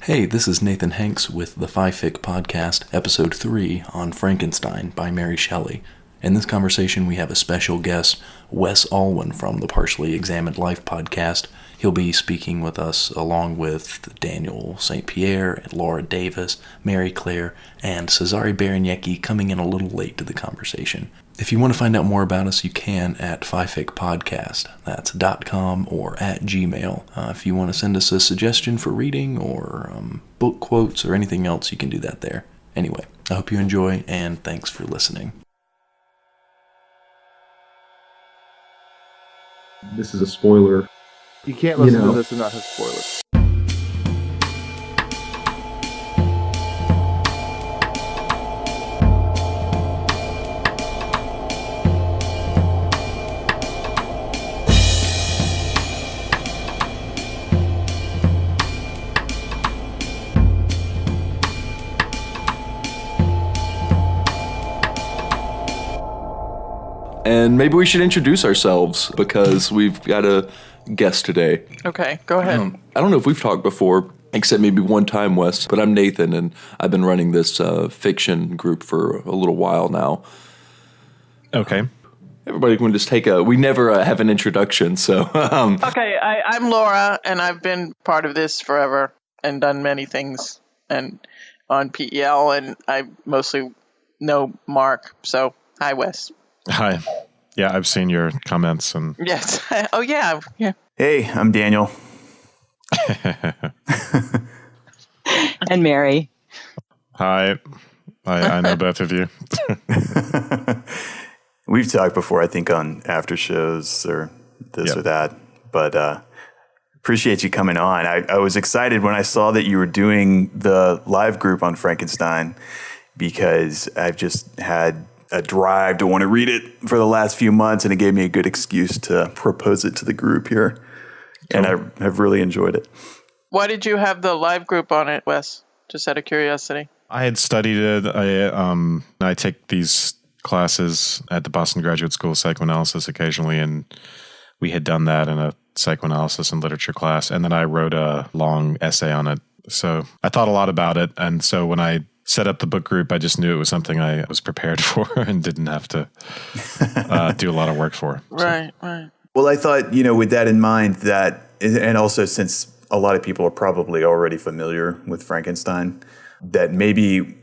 Hey, this is Nathan Hanks with the Phi Fic podcast, episode 3 on Frankenstein by Mary Shelley. In this conversation, we have a special guest, Wes Alwan from the Partially Examined Life podcast. He'll be speaking with us along with Daniel St. Pierre and Laura Davis, Mary Claire, and Cezary Baraniecki coming in a little late to the conversation. If you want to find out more about us, you can at Phi Fic Podcast. That's .com or at Gmail. If you want to send us a suggestion for reading or book quotes or anything else, you can do that there. Anyway, I hope you enjoy, and thanks for listening. This is a spoiler. You can't listen to this and not have spoilers. And maybe we should introduce ourselves because we've got a guest today. Okay, go ahead. I don't know if we've talked before, except maybe one time, Wes, but I'm Nathan, and I've been running this fiction group for a little while now. Okay. Everybody can just we never have an introduction, so. Okay, I'm Laura, and I've been part of this forever and done many things and on PEL, and I mostly know Mark, so hi, Wes. Hi. Yeah, I've seen your comments and Yes. Oh, yeah. Hey, I'm Daniel. And Mary. hi. I know both of you. We've talked before, I think, on after shows or this or that, but appreciate you coming on. I was excited when I saw that you were doing the live group on Frankenstein because I've just had a drive to want to read it for the last few months, and it gave me a good excuse to propose it to the group here. Cool. And I've really enjoyed it. Why did you have the live group on it, Wes? Just out of curiosity. I had studied it. I take these classes at the Boston Graduate School of Psychoanalysis occasionally, and we had done that in a psychoanalysis and literature class, and then I wrote a long essay on it. So I thought a lot about it, and so when I set up the book group, I just knew it was something I was prepared for and didn't have to do a lot of work for. Right. Well, I thought, with that in mind, and also since a lot of people are probably already familiar with Frankenstein, that maybe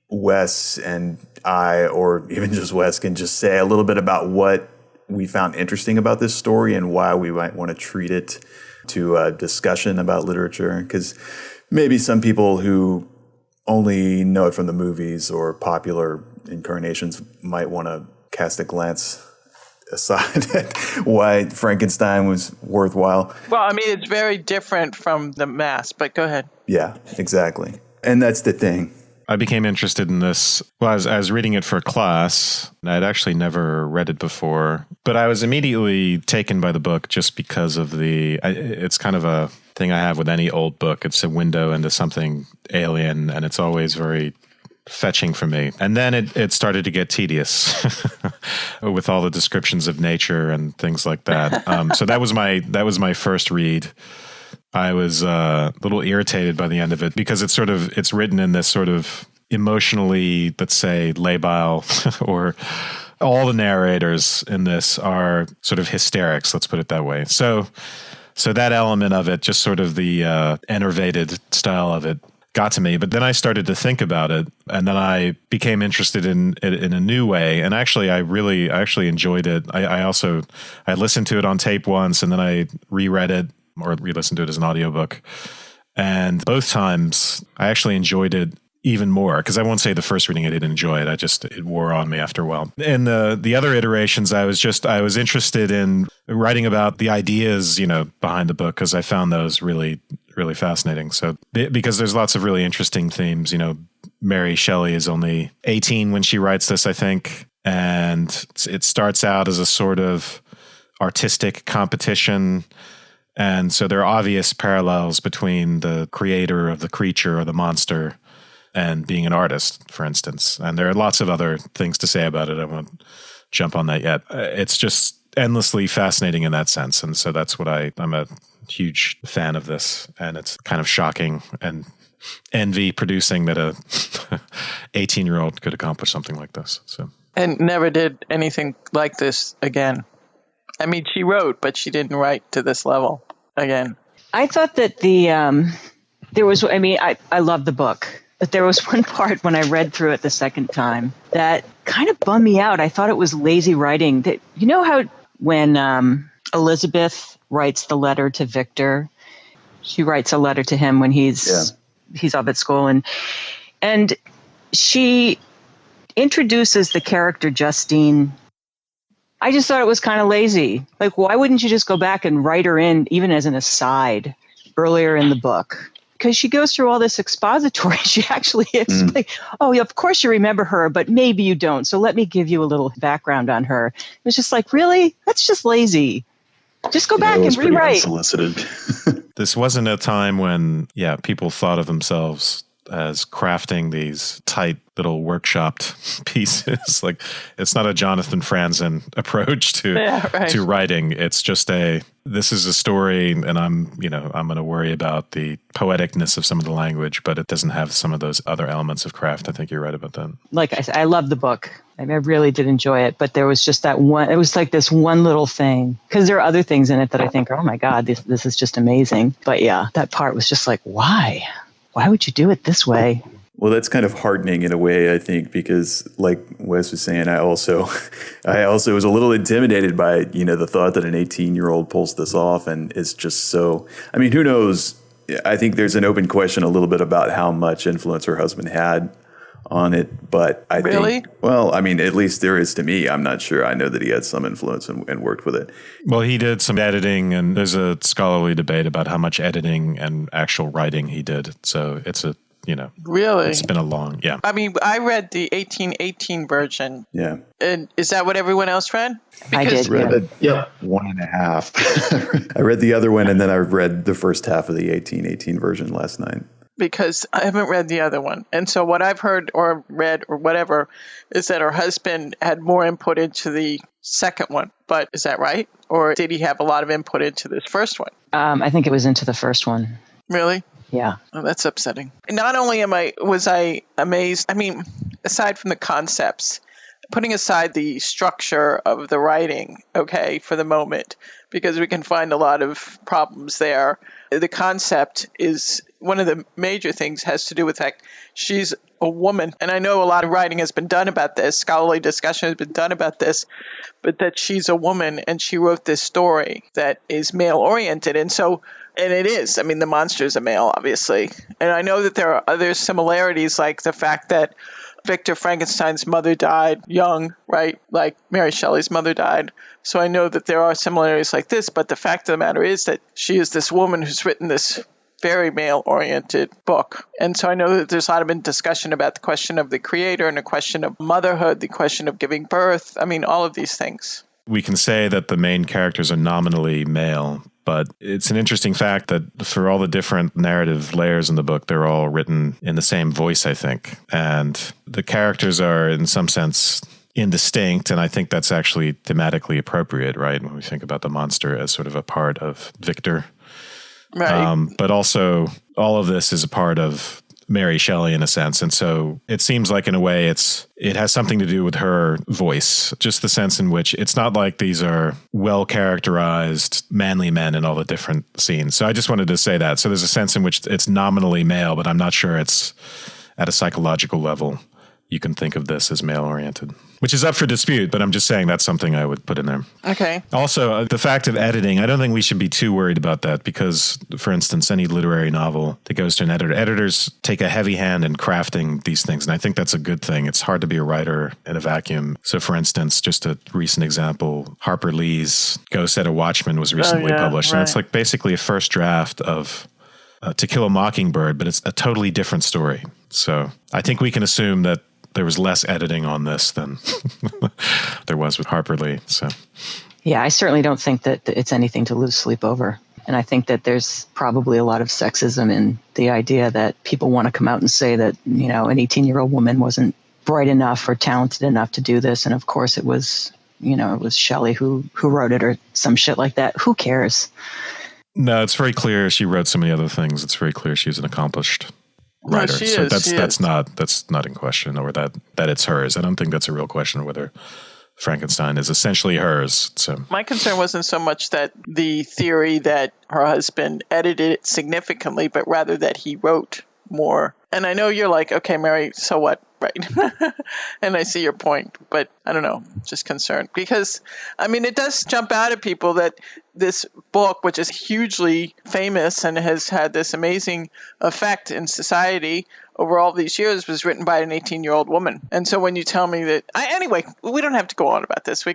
Wes and I, or even just Wes, can just say a little bit about what we found interesting about this story and why we might want to treat it to a discussion about literature. Because maybe some people who only know it from the movies or popular incarnations might want to cast a glance aside at why Frankenstein was worthwhile. Well, I mean, it's very different from the mask, but go ahead. Yeah, exactly. And that's the thing. I became interested in this. Well, I was reading it for a class. I'd actually never read it before, but I was immediately taken by the book just because of it's kind of a thing I have with any old book. It's a window into something alien, and it's always very fetching for me. And then it started to get tedious with all the descriptions of nature and things like that. So that was my first read. I was a little irritated by the end of it because it's written in this sort of emotionally, let's say, labile, or all the narrators in this are sort of hysterics, let's put it that way. So that element of it, just sort of the enervated style of it, got to me. But then I started to think about it, and then I became interested in it in a new way. And actually, I actually enjoyed it. I listened to it on tape once, and then I reread it or re-listened to it as an audiobook. And both times I actually enjoyed it even more, because I won't say the first reading I didn't enjoy it. It wore on me after a while. In the other iterations, I was interested in writing about the ideas, behind the book, because I found those really, really fascinating. So because there's lots of really interesting themes, Mary Shelly is only 18 when she writes this, I think. And it starts out as a sort of artistic competition. And so there are obvious parallels between the creator of the creature or the monster and being an artist, for instance. And there are lots of other things to say about it. I won't jump on that yet. It's just endlessly fascinating in that sense. And so that's what I'm a huge fan of this, and it's kind of shocking and envy producing that a 18-year-old could accomplish something like this. So, and never did anything like this again. I mean, she wrote, but she didn't write to this level again. I thought that I love the book, but there was one part when I read through it the second time that kind of bummed me out. I thought it was lazy writing. That, you know how when Elizabeth writes the letter to Victor, she writes a letter to him when he's up at school, and she introduces the character Justine. I just thought it was kind of lazy. Like, why wouldn't you just go back and write her in, even as an aside, earlier in the book? Because she goes through all this expository. She actually explains, oh, yeah, of course you remember her, but maybe you don't. So let me give you a little background on her. It was just like, really? That's just lazy. Just go back and rewrite. Unsolicited. This wasn't a time when, people thought of themselves as crafting these tight little workshopped pieces. Like, it's not a Jonathan Franzen approach to writing. It's just this is a story, and I'm going to worry about the poeticness of some of the language, but it doesn't have some of those other elements of craft. I think you're right about that. Like I said, I love the book. I really did enjoy it, but there was just that one. It was like this one little thing, because there are other things in it that I think, oh my God, this is just amazing. But yeah, that part was just like, why? Why would you do it this way? Well, that's kind of heartening in a way, I think, because like Wes was saying, I also was a little intimidated by, the thought that an 18-year-old pulls this off, and it's just so, I mean, who knows? I think there's an open question a little bit about how much influence her husband had on it, but I think, well, I mean, at least there is to me. I'm not sure. I know that he had some influence and worked with it. Well, he did some editing, and there's a scholarly debate about how much editing and actual writing he did. So it's really, it's been a long, I mean, I read the 1818 version. Yeah. And is that what everyone else read? I did. Read it. Yep. 1.5. I read the other one, and then I read the first half of the 1818 version last night. Because I haven't read the other one. And so what I've heard or read or whatever is that her husband had more input into the second one. But is that right? Or did he have a lot of input into this first one? I think it was into the first one. Really? Yeah. Oh, that's upsetting. Not only was I amazed, I mean, aside from the concepts, putting aside the structure of the writing, okay, for the moment, because we can find a lot of problems there. The concept is one of the major things has to do with the fact she's a woman. And I know a lot of writing has been done about this, scholarly discussion has been done about this, but that she's a woman and she wrote this story that is male-oriented. And it is. I mean, the monster is a male, obviously. And I know that there are other similarities, like the fact that Victor Frankenstein's mother died young, right? Like Mary Shelley's mother died. So I know that there are similarities like this, but the fact of the matter is that she is this woman who's written this very male-oriented book. And so I know that there's a lot of discussion about the question of the creator and the question of motherhood, the question of giving birth. I mean, all of these things. We can say that the main characters are nominally male, but it's an interesting fact that for all the different narrative layers in the book, they're all written in the same voice, I think. And the characters are, in some sense, indistinct, and I think that's actually thematically appropriate, right? When we think about the monster as sort of a part of Victor. Right. But also, all of this is a part of Mary Shelley in a sense. And so it seems like in a way it has something to do with her voice, just the sense in which it's not like these are well-characterized manly men in all the different scenes. So I just wanted to say that. So there's a sense in which it's nominally male, but I'm not sure it's at a psychological level. You can think of this as male-oriented, which is up for dispute, but I'm just saying that's something I would put in there. Okay. Also, the fact of editing, I don't think we should be too worried about that because, for instance, any literary novel that goes to an editor, editors take a heavy hand in crafting these things, and I think that's a good thing. It's hard to be a writer in a vacuum. So, for instance, just a recent example, Harper Lee's Go Set a Watchman was recently published, and it's like basically a first draft of To Kill a Mockingbird, but it's a totally different story. So I think we can assume that there was less editing on this than there was with Harper Lee. So, yeah, I certainly don't think that it's anything to lose sleep over. And I think that there's probably a lot of sexism in the idea that people want to come out and say that, an 18-year-old woman wasn't bright enough or talented enough to do this. And of course it was, it was Shelley who wrote it or some shit like that. Who cares? No, it's very clear she wrote so many other things. It's very clear she's an accomplished writer. she So is. that's not in question, or that it's hers. I don't think that's a real question of whether Frankenstein is essentially hers. So My concern wasn't so much that the theory that her husband edited it significantly, but rather that he wrote more. And I know you're like, okay, Mary, so what? Right. And I see your point, but I don't know, just concerned. Because, I mean, it does jump out at people that this book, which is hugely famous and has had this amazing effect in society over all these years, was written by an 18-year-old woman. And so when you tell me that, anyway, we don't have to go on about this.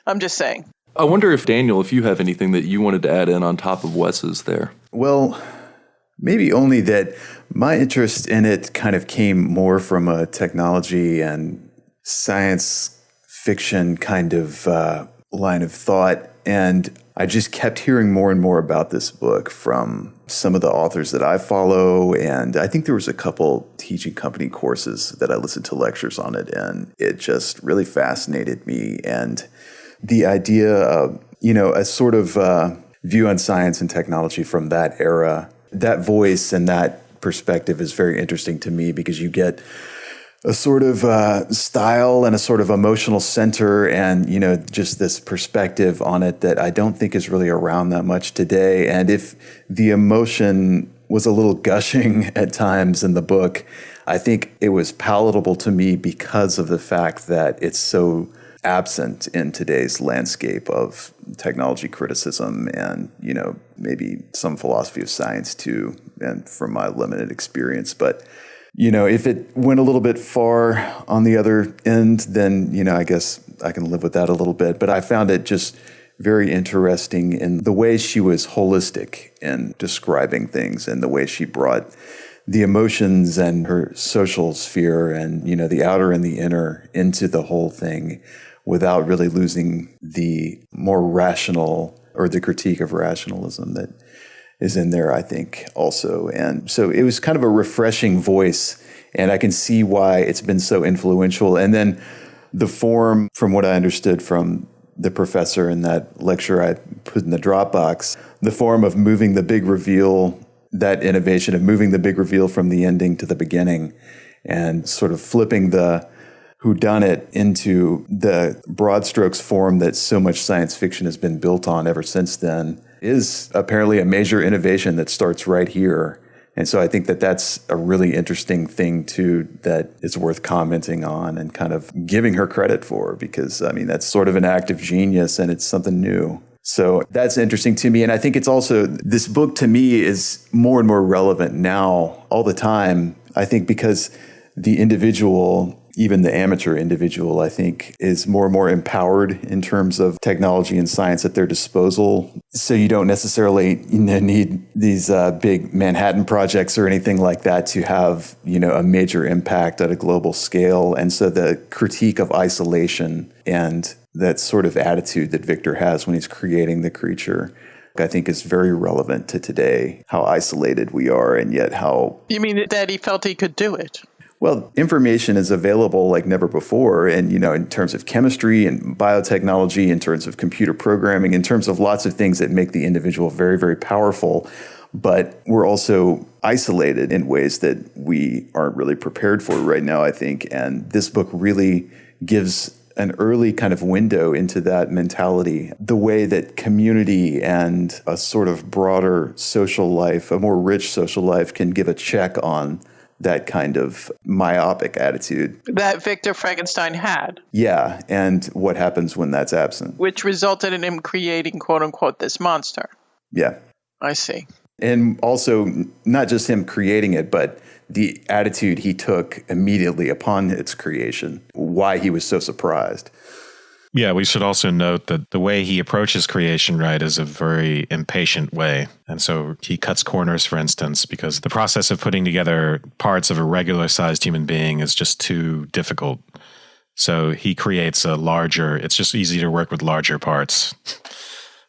I'm just saying. I wonder if, Daniel, if you have anything that you wanted to add in on top of Wes's there. Well, maybe only that my interest in it kind of came more from a technology and science fiction kind of line of thought. And I just kept hearing more and more about this book from some of the authors that I follow. And I think there was a couple teaching company courses that I listened to lectures on it. And it just really fascinated me. And the idea of, a sort of view on science and technology from that era, that voice and that perspective is very interesting to me because you get a sort of style and a sort of emotional center and, just this perspective on it that I don't think is really around that much today. And if the emotion was a little gushing at times in the book, I think it was palatable to me because of the fact that it's so absent in today's landscape of technology criticism and, maybe some philosophy of science too, and from my limited experience. But, if it went a little bit far on the other end, then, I guess I can live with that a little bit. But I found it just very interesting in the way she was holistic in describing things and the way she brought the emotions and her social sphere and, the outer and the inner into the whole thing without really losing the more rational or the critique of rationalism that is in there, I think, also. And so it was kind of a refreshing voice, and I can see why it's been so influential. And then the form, from what I understood from the professor in that lecture I put in the Dropbox, the form of moving the big reveal, that innovation of moving the big reveal from the ending to the beginning and sort of flipping the whodunit into the broad strokes form that so much science fiction has been built on ever since then is apparently a major innovation that starts right here. And so I think that that's a really interesting thing too that is worth commenting on and kind of giving her credit for, because that's sort of an act of genius and it's something new. So that's interesting to me. And I think it's also, this book to me is more and more relevant now all the time. I think because the individual, even the amateur individual, I think, is more and more empowered in terms of technology and science at their disposal. So you don't necessarily need these big Manhattan projects or anything like that to have, a major impact at a global scale. And so the critique of isolation and that sort of attitude that Victor has when he's creating the creature, I think is very relevant to today, how isolated we are and yet how... You mean that he felt he could do it? Well, information is available like never before. And, in terms of chemistry and biotechnology, in terms of computer programming, in terms of lots of things that make the individual very, very powerful. But we're also isolated in ways that we aren't really prepared for right now, I think. And this book really gives an early kind of window into that mentality, the way that community and a sort of broader social life, a more rich social life, can give a check on that kind of myopic attitude that Victor Frankenstein had. Yeah, and what happens when that's absent. Which resulted in him creating, quote unquote, this monster. Yeah. I see. And also, not just him creating it, but the attitude he took immediately upon its creation, why he was so surprised. Yeah, we should also note that the way he approaches creation, right, is a very impatient way. And so he cuts corners, for instance, because the process of putting together parts of a regular-sized human being is just too difficult. So he creates it's just easy to work with larger parts.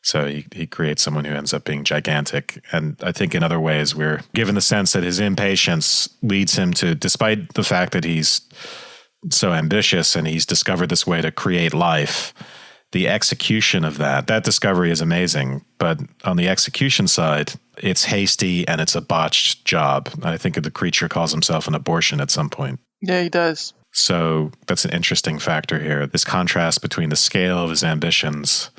So he creates someone who ends up being gigantic. And I think in other ways, we're given the sense that his impatience leads him to, despite the fact that he's so ambitious and he's discovered this way to create life, the execution of that discovery is amazing. But on the execution side, it's hasty and it's a botched job. I think the creature calls himself an abortion at some point. Yeah, he does. So that's an interesting factor here. This contrast between the scale of his ambitions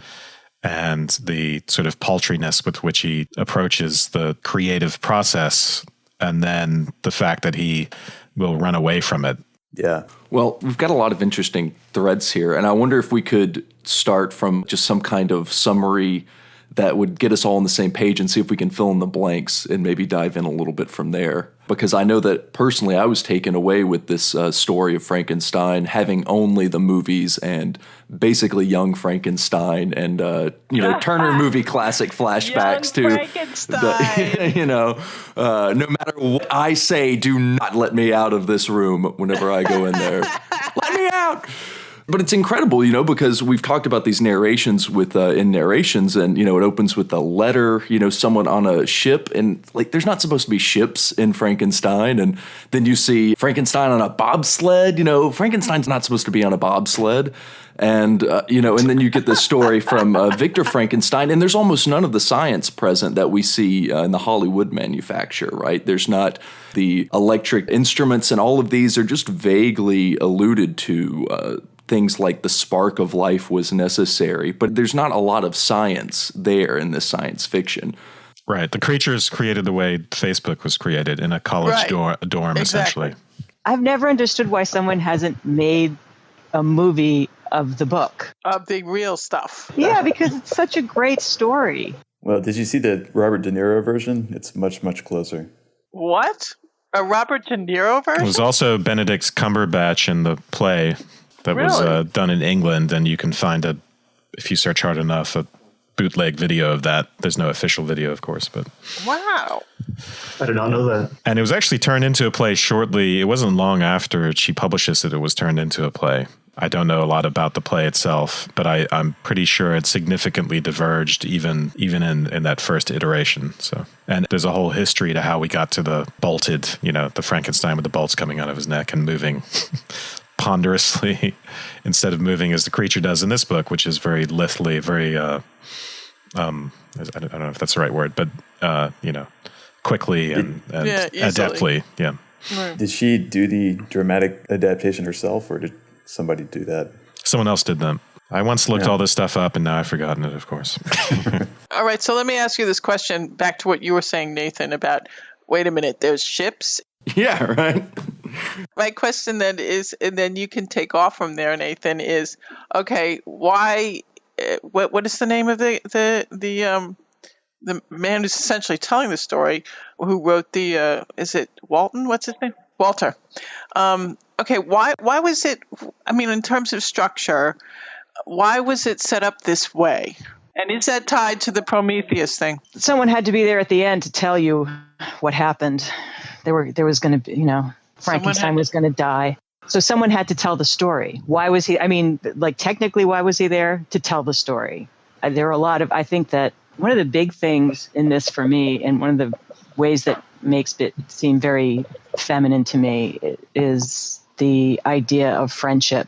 and the sort of paltriness with which he approaches the creative process, and then the fact that he will run away from it. Yeah. Well, we've got a lot of interesting threads here, and I wonder if we could start from just some kind of summary that would get us all on the same page and see if we can fill in the blanks and maybe dive in a little bit from there. Because I know that personally I was taken away with this story of Frankenstein, having only the movies and basically young Frankenstein and, Turner movie classic flashbacks Young to Frankenstein. no matter what I say, do not let me out of this room whenever I go in there. Let me out. But it's incredible, because we've talked about these narrations in narrations, and, it opens with a letter, someone on a ship, and there's not supposed to be ships in Frankenstein. And then you see Frankenstein on a bobsled, Frankenstein's not supposed to be on a bobsled. And, and then you get this story from Victor Frankenstein, and there's almost none of the science present that we see in the Hollywood manufacture, right? There's not the electric instruments, and all of these are just vaguely alluded to. Things like the spark of life was necessary, but there's not a lot of science there in this science fiction. Right. The creature's created the way Facebook was created, in a college dorm, essentially. I've never understood why someone hasn't made a movie of the book. Of the real stuff. Yeah, because it's such a great story. Well, did you see the Robert De Niro version? It's much, much closer. What? A Robert De Niro version? It was also Benedict Cumberbatch in the play that was done in England, and you can find if you search hard enough, a bootleg video of that. There's no official video, of course, but wow. I did not know that. And it was actually turned into a play shortly. It wasn't long after she published this that it was turned into a play. I don't know a lot about the play itself, but I'm pretty sure it significantly diverged even in that first iteration. So, and there's a whole history to how we got to the bolted, the Frankenstein with the bolts coming out of his neck and moving ponderously instead of moving as the creature does in this book, which is very lithely, very I don't know if that's the right word, but quickly and adeptly. Yeah. Right. Did she do the dramatic adaptation herself, or did somebody do that? Someone else did that. I once looked all this stuff up, and now I've forgotten it, of course. All right, so let me ask you this question back to what you were saying, Nathan, about, wait a minute, there's ships? Yeah, right. My question then is, and then you can take off from there, Nathan, is, okay, why, what is the name of the man who's essentially telling the story, who wrote is it Walton? What's his name? Walter. Okay, why was it, in terms of structure, why was it set up this way? And is that tied to the Prometheus thing? Someone had to be there at the end to tell you what happened. There was going to be, Frankenstein was going to die. So someone had to tell the story. Why was he, technically, why was he there? To tell the story. There are I think that one of the big things in this for me, and one of the ways that makes it seem very feminine to me, is the idea of friendship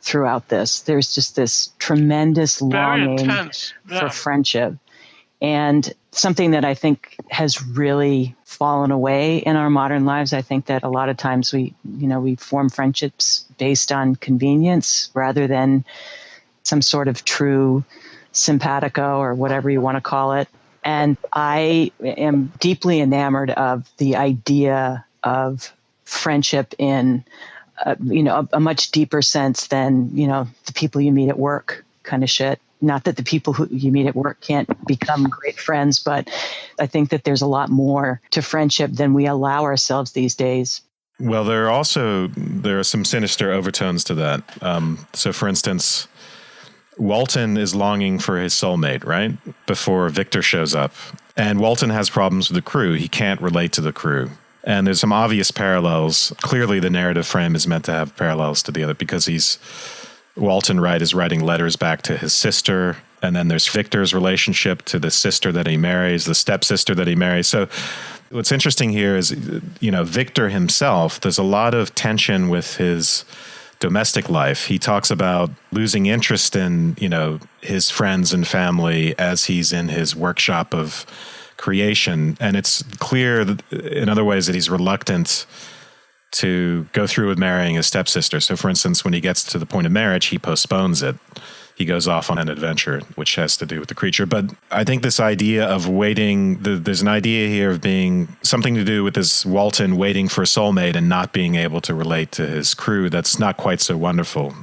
throughout this. There's just this tremendous longing for friendship. And something that I think has really fallen away in our modern lives. I think that a lot of times we form friendships based on convenience rather than some sort of true simpatico or whatever you want to call it. And I am deeply enamored of the idea of friendship in a much deeper sense than, the people you meet at work kind of shit. Not that the people who you meet at work can't become great friends, but I think that there's a lot more to friendship than we allow ourselves these days. Well, there are some sinister overtones to that. So, for instance, Walton is longing for his soulmate, right? Before Victor shows up. And Walton has problems with the crew. He can't relate to the crew. And there's some obvious parallels. Clearly, the narrative frame is meant to have parallels to the other because Walton Wright is writing letters back to his sister. And then there's Victor's relationship to the sister that he marries, the stepsister that he marries. So what's interesting here is, Victor himself, there's a lot of tension with his domestic life. He talks about losing interest in, his friends and family as he's in his workshop of creation. And it's clear that, in other ways, that he's reluctant to go through with marrying his stepsister. So, for instance, when he gets to the point of marriage, he postpones it. He goes off on an adventure, which has to do with the creature. But I think this idea of waiting, there's an idea here of being something to do with this Walton waiting for a soulmate and not being able to relate to his crew that's not quite so wonderful.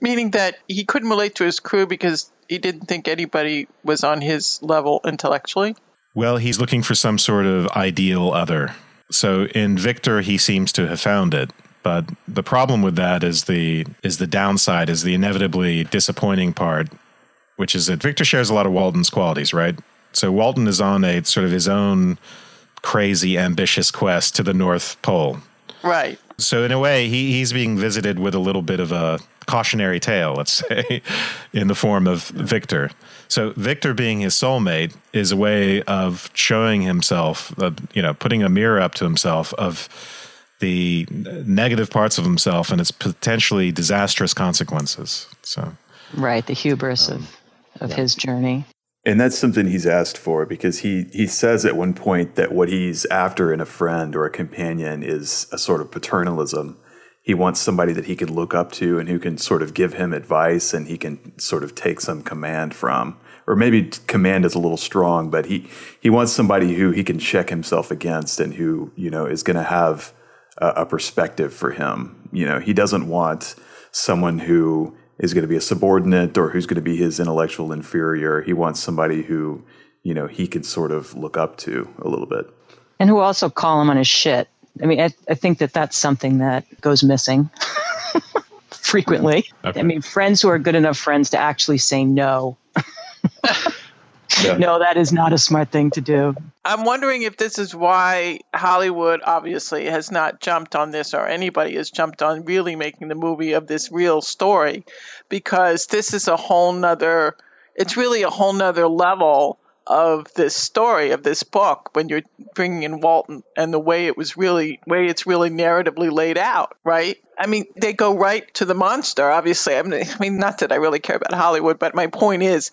Meaning that he couldn't relate to his crew because he didn't think anybody was on his level intellectually? Well, he's looking for some sort of ideal other. So in Victor, he seems to have found it. But the problem with that is the downside, is the inevitably disappointing part, which is that Victor shares a lot of Walton's qualities, right? So Walton is on a sort of his own crazy, ambitious quest to the North Pole. Right. So in a way, he's being visited with a little bit of a cautionary tale, let's say, in the form of Victor. So Victor being his soulmate is a way of showing himself, putting a mirror up to himself of the negative parts of himself and its potentially disastrous consequences. So, right, the hubris of his journey. And that's something he's asked for, because he says at one point that what he's after in a friend or a companion is a sort of paternalism. He wants somebody that he can look up to and who can sort of give him advice and he can sort of take some command from. Or maybe command is a little strong, but he wants somebody who he can check himself against and who, is going to have a perspective for him. He doesn't want someone who is going to be a subordinate or who's going to be his intellectual inferior. He wants somebody who, he can sort of look up to a little bit. And who also call him on his shit. I mean, I think that's something that goes missing frequently. Okay. I mean, friends who are good enough friends to actually say no. No, that is not a smart thing to do. I'm wondering if this is why Hollywood obviously has not jumped on this, or anybody has jumped on really making the movie of this real story, because this is it's really a whole nother level of this story, of this book, when you're bringing in Walton and the way it's really narratively laid out, right? I mean, they go right to the monster, obviously. I mean, not that I really care about Hollywood, but my point is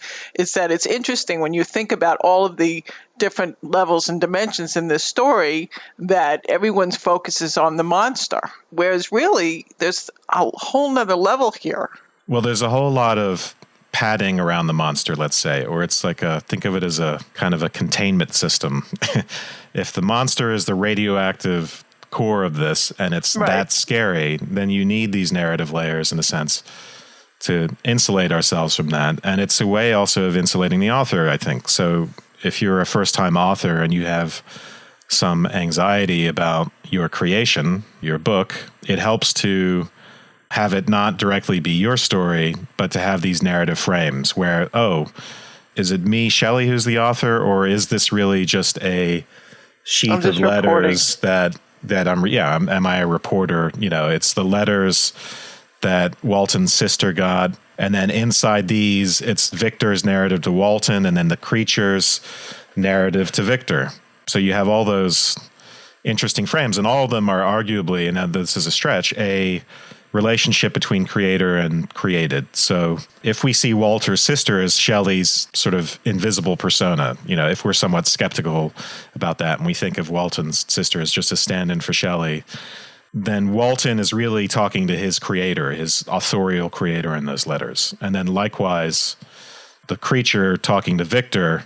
that it's interesting when you think about all of the different levels and dimensions in this story, that everyone's focus is on the monster, whereas really there's a whole nother level here. Well, there's a whole lot of padding around the monster, let's say, or it's like think of it as a kind of a containment system. If the monster is the radioactive core of this and it's that scary, then you need these narrative layers, in a sense, to insulate ourselves from that. And it's a way also of insulating the author, I think. So if you're a first-time author and you have some anxiety about your creation, your book, it helps to have it not directly be your story, but to have these narrative frames where, is it me, Shelley, who's the author, or is this really just a sheet of letters that am I a reporter? It's the letters that Walton's sister got, and then inside these, it's Victor's narrative to Walton, and then the creature's narrative to Victor. So you have all those interesting frames, and all of them are arguably, and this is a stretch, a relationship between creator and created. So if we see Walter's sister as Shelley's sort of invisible persona, if we're somewhat skeptical about that and we think of Walton's sister as just a stand-in for Shelley, then Walton is really talking to his creator, his authorial creator in those letters. And then likewise, the creature talking to Victor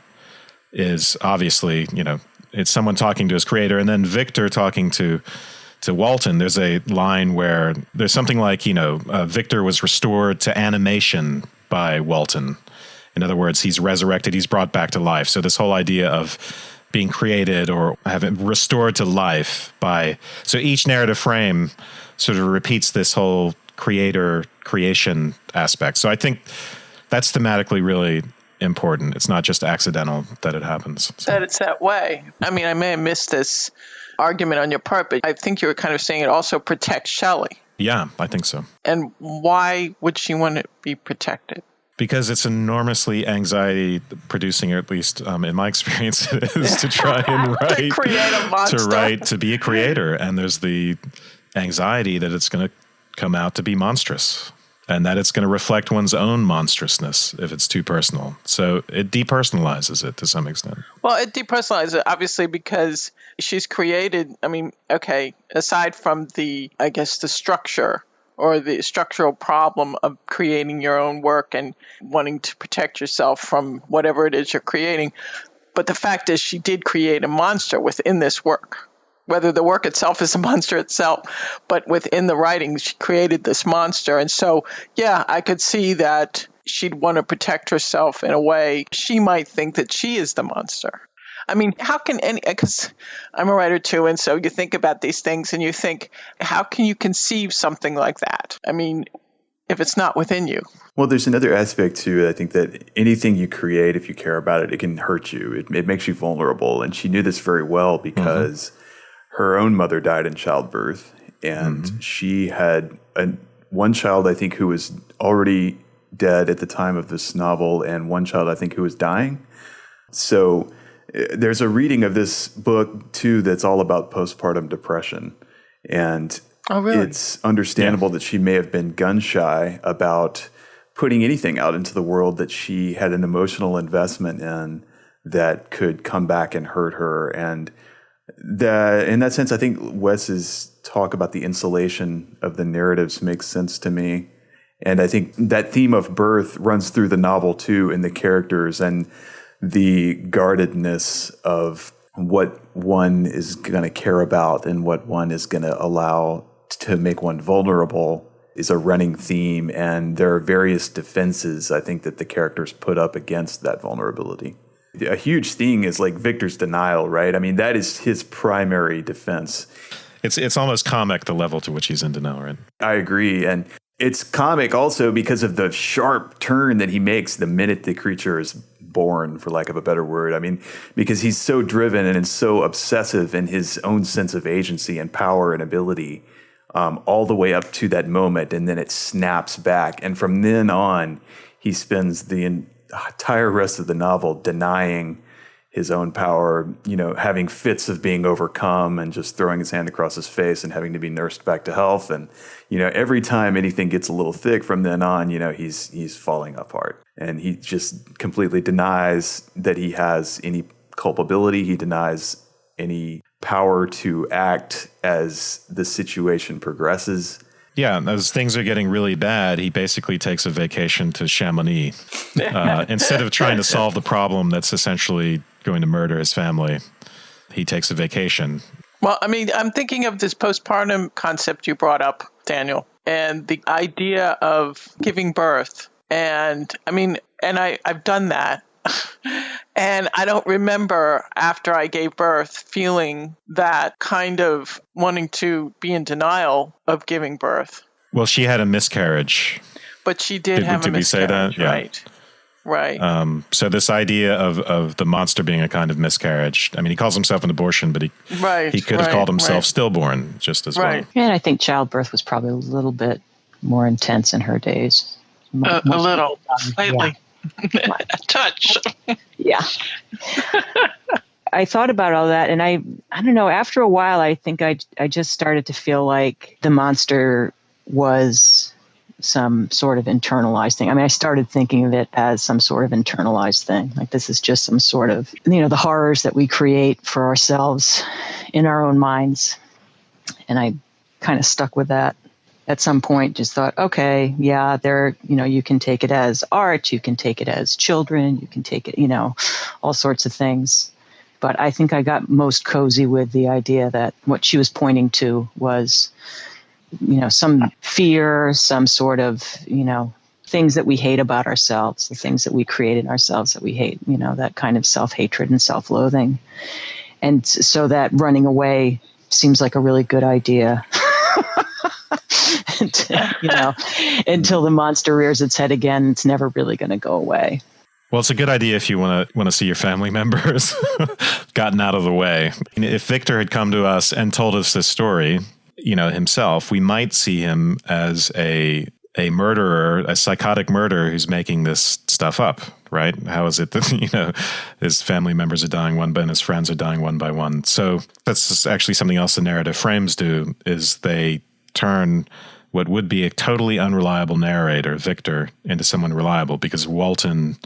is obviously, it's someone talking to his creator, and then Victor talking to Walton. There's a line where there's something like, Victor was restored to animation by Walton. In other words, he's resurrected, he's brought back to life. So this whole idea of being created or having restored to life so each narrative frame sort of repeats this whole creation aspect. So I think that's thematically really important. It's not just accidental that it happens. So. That it's that way. I mean, I may have missed this argument on your part, but I think you were kind of saying it also protects Shelley. Yeah, I think so. And why would she want to be protected? Because it's enormously anxiety producing, or at least in my experience, it is to try and write, to create a monster. to be a creator. And there's the anxiety that it's going to come out to be monstrous, and that it's going to reflect one's own monstrousness if it's too personal. So it depersonalizes it to some extent. Well, it depersonalizes it, obviously, because she's created, I mean, okay, aside from the structure or the structural problem of creating your own work and wanting to protect yourself from whatever it is you're creating, but the fact is she did create a monster within this work. Whether the work itself is a monster itself, but within the writing, she created this monster. And so, yeah, I could see that she'd want to protect herself in a way. She might think that she is the monster. I mean, how can because I'm a writer too, and so you think about these things and you think, how can you conceive something like that? I mean, if it's not within you. Well, there's another aspect to it. I think that anything you create, if you care about it, it can hurt you. It makes you vulnerable. And she knew this very well because her own mother died in childbirth, and she had one child, I think, who was already dead at the time of this novel, and one child, I think, who was dying. So there's a reading of this book, too, that's all about postpartum depression. And it's understandable that she may have been gun-shy about putting anything out into the world that she had an emotional investment in that could come back and hurt her. And in that sense, I think Wes's talk about the insulation of the narratives makes sense to me. And I think that theme of birth runs through the novel, too, in the characters and the guardedness of what one is going to care about and what one is going to allow to make one vulnerable is a running theme. And there are various defenses, I think, that the characters put up against that vulnerability. A huge thing is like Victor's denial, right? I mean, that is his primary defense. It's almost comic, the level to which he's in denial, right? I agree. And it's comic also because of the sharp turn that he makes the minute the creature is born, for lack of a better word. I mean, because he's so driven and is so obsessive in his own sense of agency and power and ability all the way up to that moment. And then it snaps back. And from then on, he spends the entire rest of the novel denying his own power, having fits of being overcome and just throwing his hand across his face and having to be nursed back to health. And, every time anything gets a little thick from then on, he's falling apart. And he just completely denies that he has any culpability. He denies any power to act as the situation progresses. Yeah, as things are getting really bad, he basically takes a vacation to Chamonix. Instead of trying to solve the problem that's essentially going to murder his family, he takes a vacation. Well, I mean, I'm thinking of this postpartum concept you brought up, Daniel, and the idea of giving birth. And I mean, I've done that. And I don't remember after I gave birth feeling that kind of wanting to be in denial of giving birth. Well, she had a miscarriage. But she did have a miscarriage. Did we say that? Yeah. Right. So this idea of the monster being a kind of miscarriage. I mean, he calls himself an abortion, but he could have called himself stillborn just as well. And I think childbirth was probably a little bit more intense in her days. A little, slightly. Yeah. A touch. Yeah. I thought about all that, and I don't know, after a while, I think I just started to feel like the monster was some sort of internalized thing. I mean, I started thinking of it as some sort of internalized thing. Like this is just some sort of, the horrors that we create for ourselves in our own minds. And I kind of stuck with that. At some point, just thought, okay, yeah, you can take it as art, you can take it as children, you can take it, all sorts of things. But I think I got most cozy with the idea that what she was pointing to was, some fear, some sort of, things that we hate about ourselves, the things that we create in ourselves that we hate, that kind of self-hatred and self-loathing. And so that running away seems like a really good idea. Until the monster rears its head again, it's never really going to go away. Well, it's a good idea if you want to see your family members gotten out of the way. If Victor had come to us and told us this story, himself, we might see him as a murderer, a psychotic murderer who's making this stuff up, right? How is it that, his family members are dying one by one, his friends are dying one by one. So that's actually something else the narrative frames do, is they turn what would be a totally unreliable narrator, Victor, into someone reliable, because Walton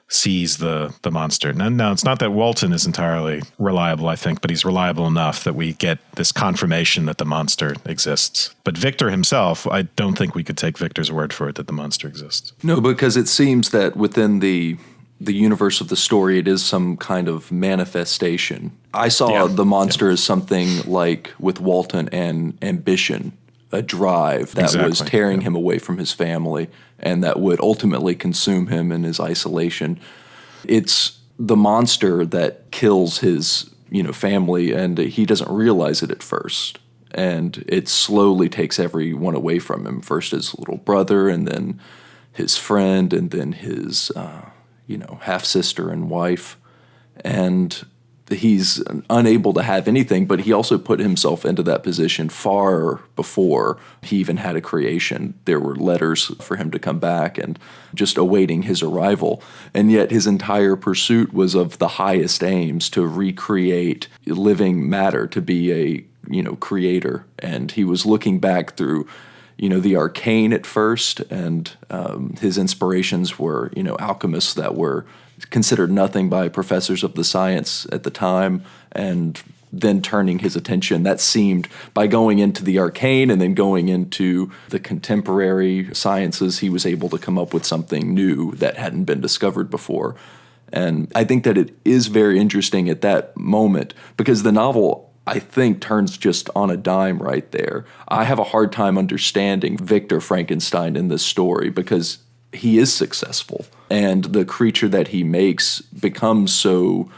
sees the monster. No, it's not that Walton is entirely reliable, I think, but he's reliable enough that we get this confirmation that the monster exists. But Victor himself, I don't think we could take Victor's word for it that the monster exists. No, because it seems that within the universe of the story, it is some kind of manifestation. I saw the monster as something like, with Walton, and ambition, a drive that was tearing him away from his family and that would ultimately consume him in his isolation. It's the monster that kills his, family, and he doesn't realize it at first. And it slowly takes everyone away from him. First his little brother, and then his friend, and then his, half-sister and wife. And he's unable to have anything, but he also put himself into that position far before he even had a creation. There were letters for him to come back and just awaiting his arrival. And yet his entire pursuit was of the highest aims, to recreate living matter, to be a, creator. And he was looking back through, the arcane at first, and his inspirations were, alchemists that were considered nothing by professors of the science at the time, and then turning his attention, that seemed, by going into the arcane and then going into the contemporary sciences, he was able to come up with something new that hadn't been discovered before. And I think that it is very interesting at that moment, because the novel, I think, turns just on a dime right there. I have a hard time understanding Victor Frankenstein in this story, because he is successful, and the creature that he makes becomes so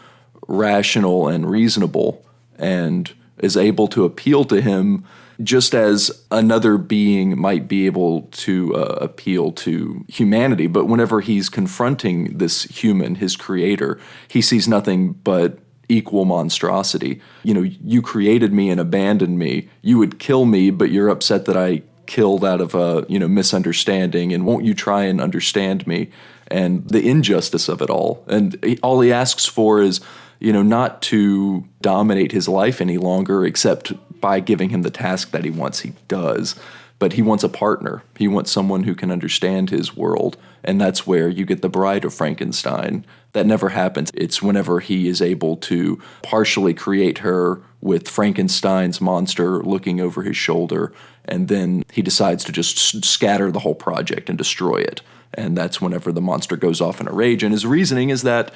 rational and reasonable and is able to appeal to him just as another being might be able to appeal to humanity. But whenever he's confronting this human, his creator, he sees nothing but equal monstrosity. You created me and abandoned me. You would kill me, but you're upset that I killed out of a misunderstanding, and won't you try and understand me, and the injustice of it all. And all he asks for is not to dominate his life any longer, except by giving him the task that he wants, he does. But he wants a partner. He wants someone who can understand his world, and that's where you get the Bride of Frankenstein. That never happens. It's whenever he is able to partially create her with Frankenstein's monster looking over his shoulder, and then he decides to just scatter the whole project and destroy it. And that's whenever the monster goes off in a rage. And his reasoning is that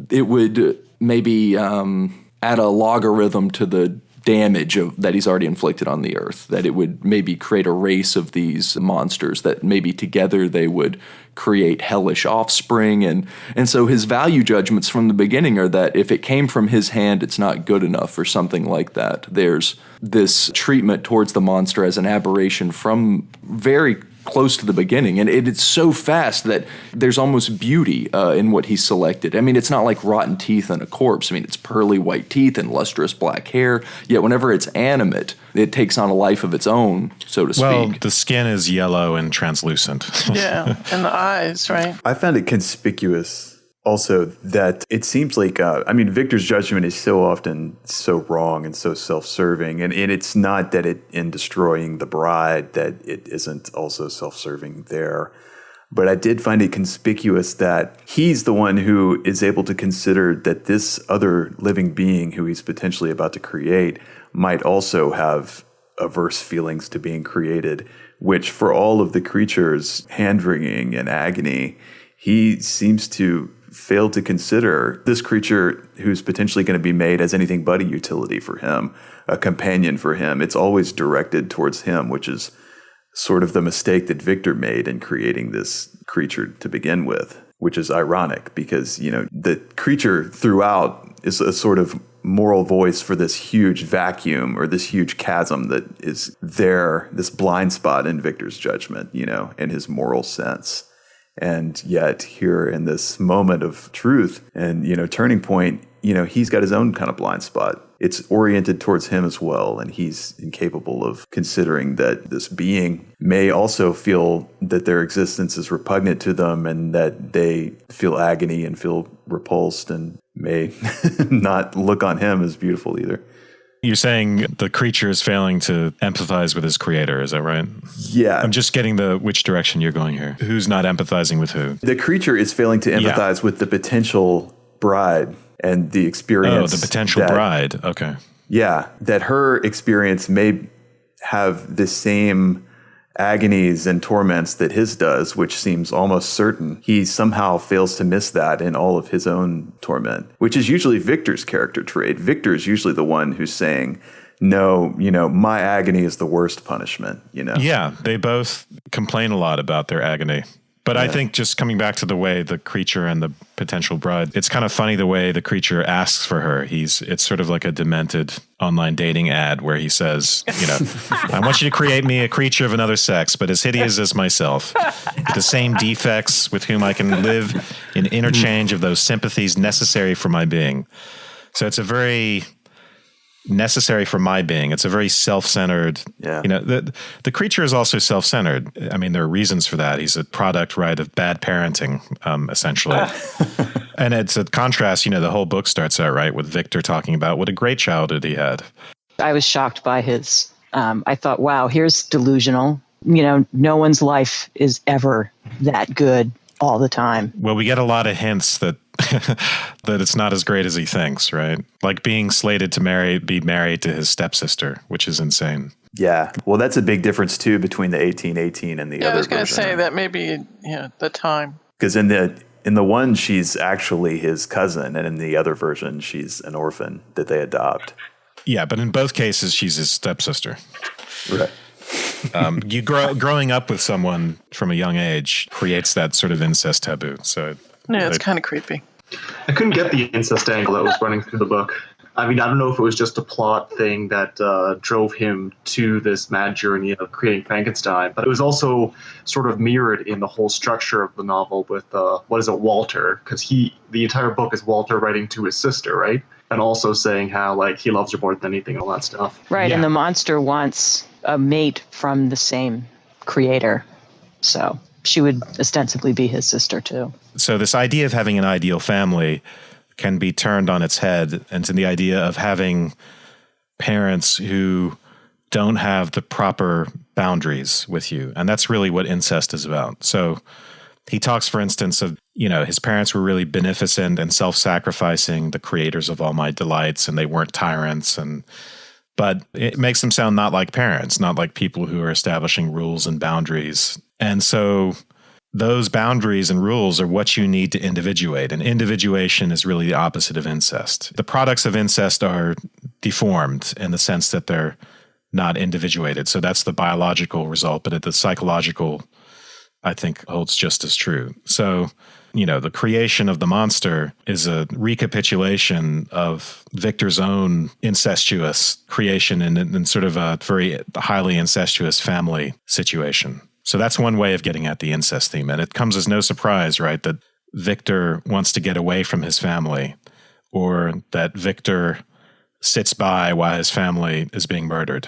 it would maybe add a logarithm to the damage that he's already inflicted on the earth, that it would maybe create a race of these monsters, that maybe together they would create hellish offspring. And so his value judgments from the beginning are that if it came from his hand, it's not good enough, or something like that. There's this treatment towards the monster as an aberration from very close to the beginning, and it's so fast that there's almost beauty in what he selected. I mean, it's not like rotten teeth in a corpse. I mean, it's pearly white teeth and lustrous black hair, yet whenever it's animate, it takes on a life of its own, so to speak. Well, the skin is yellow and translucent. Yeah, and the eyes, right? I found it conspicuous also that it seems like, Victor's judgment is so often so wrong and so self-serving. And it's not that in destroying the bride that it isn't also self-serving there. But I did find it conspicuous that he's the one who is able to consider that this other living being who he's potentially about to create might also have averse feelings to being created, which for all of the creature's hand-wringing and agony, he seems to fail to consider this creature who's potentially going to be made as anything but a utility for him, a companion for him. It's always directed towards him, which is sort of the mistake that Victor made in creating this creature to begin with, which is ironic because, the creature throughout is a sort of moral voice for this huge vacuum or this huge chasm that is there, this blind spot in Victor's judgment, in his moral sense. And yet here in this moment of truth and, turning point, he's got his own kind of blind spot. It's oriented towards him as well. And he's incapable of considering that this being may also feel that their existence is repugnant to them and that they feel agony and feel repulsed and may not look on him as beautiful either. You're saying the creature is failing to empathize with his creator, is that right? Yeah. I'm just getting which direction you're going here. Who's not empathizing with who? The creature is failing to empathize with the potential bride and the experience. Oh, the potential bride. Okay. Yeah, that her experience may have the same agonies and torments that his does, which seems almost certain. He somehow fails to miss that in all of his own torment, which is usually Victor's character trait. Victor is usually the one who's saying, no, my agony is the worst punishment, Yeah, they both complain a lot about their agony. But I think just coming back to the way the creature and the potential bride, it's kind of funny the way the creature asks for her. It's sort of like a demented online dating ad where he says, I want you to create me a creature of another sex, but as hideous as myself, with the same defects, with whom I can live in interchange of those sympathies necessary for my being. So it's a very necessary for my being. It's a very self-centered, the creature is also self-centered. I mean, there are reasons for that. He's a product, right, of bad parenting, essentially. And it's a contrast, the whole book starts out, right, with Victor talking about what a great childhood he had. I was shocked by his, I thought, wow, here's delusional. No one's life is ever that good all the time. Well, we get a lot of hints that that it's not as great as he thinks, right? Like being slated to be married to his stepsister, which is insane. Yeah. Well, that's a big difference too between the 1818 and the other version. I was going to say that maybe the time. Because in the one, she's actually his cousin, and in the other version, she's an orphan that they adopt. Yeah, but in both cases, she's his stepsister. Right. Growing up with someone from a young age creates that sort of incest taboo. So yeah, it's kind of creepy. I couldn't get the incest angle that was running through the book. I mean, I don't know if it was just a plot thing that drove him to this mad journey of creating Frankenstein, but it was also sort of mirrored in the whole structure of the novel with, Walter? Because the entire book is Walter writing to his sister, right? And also saying how, he loves her more than anything, all that stuff. Right, yeah. And the monster wants a mate from the same creator. So she would ostensibly be his sister, too. So this idea of having an ideal family can be turned on its head into the idea of having parents who don't have the proper boundaries with you. And that's really what incest is about. So he talks, for instance, of, his parents were really beneficent and self-sacrificing, the creators of all my delights, and they weren't tyrants. But it makes them sound not like parents, not like people who are establishing rules and boundaries. And so those boundaries and rules are what you need to individuate. And individuation is really the opposite of incest. The products of incest are deformed in the sense that they're not individuated. So that's the biological result, but the psychological, I think, holds just as true. So, the creation of the monster is a recapitulation of Victor's own incestuous creation in sort of a very highly incestuous family situation. So that's one way of getting at the incest theme. And it comes as no surprise, right, that Victor wants to get away from his family, or that Victor sits by while his family is being murdered.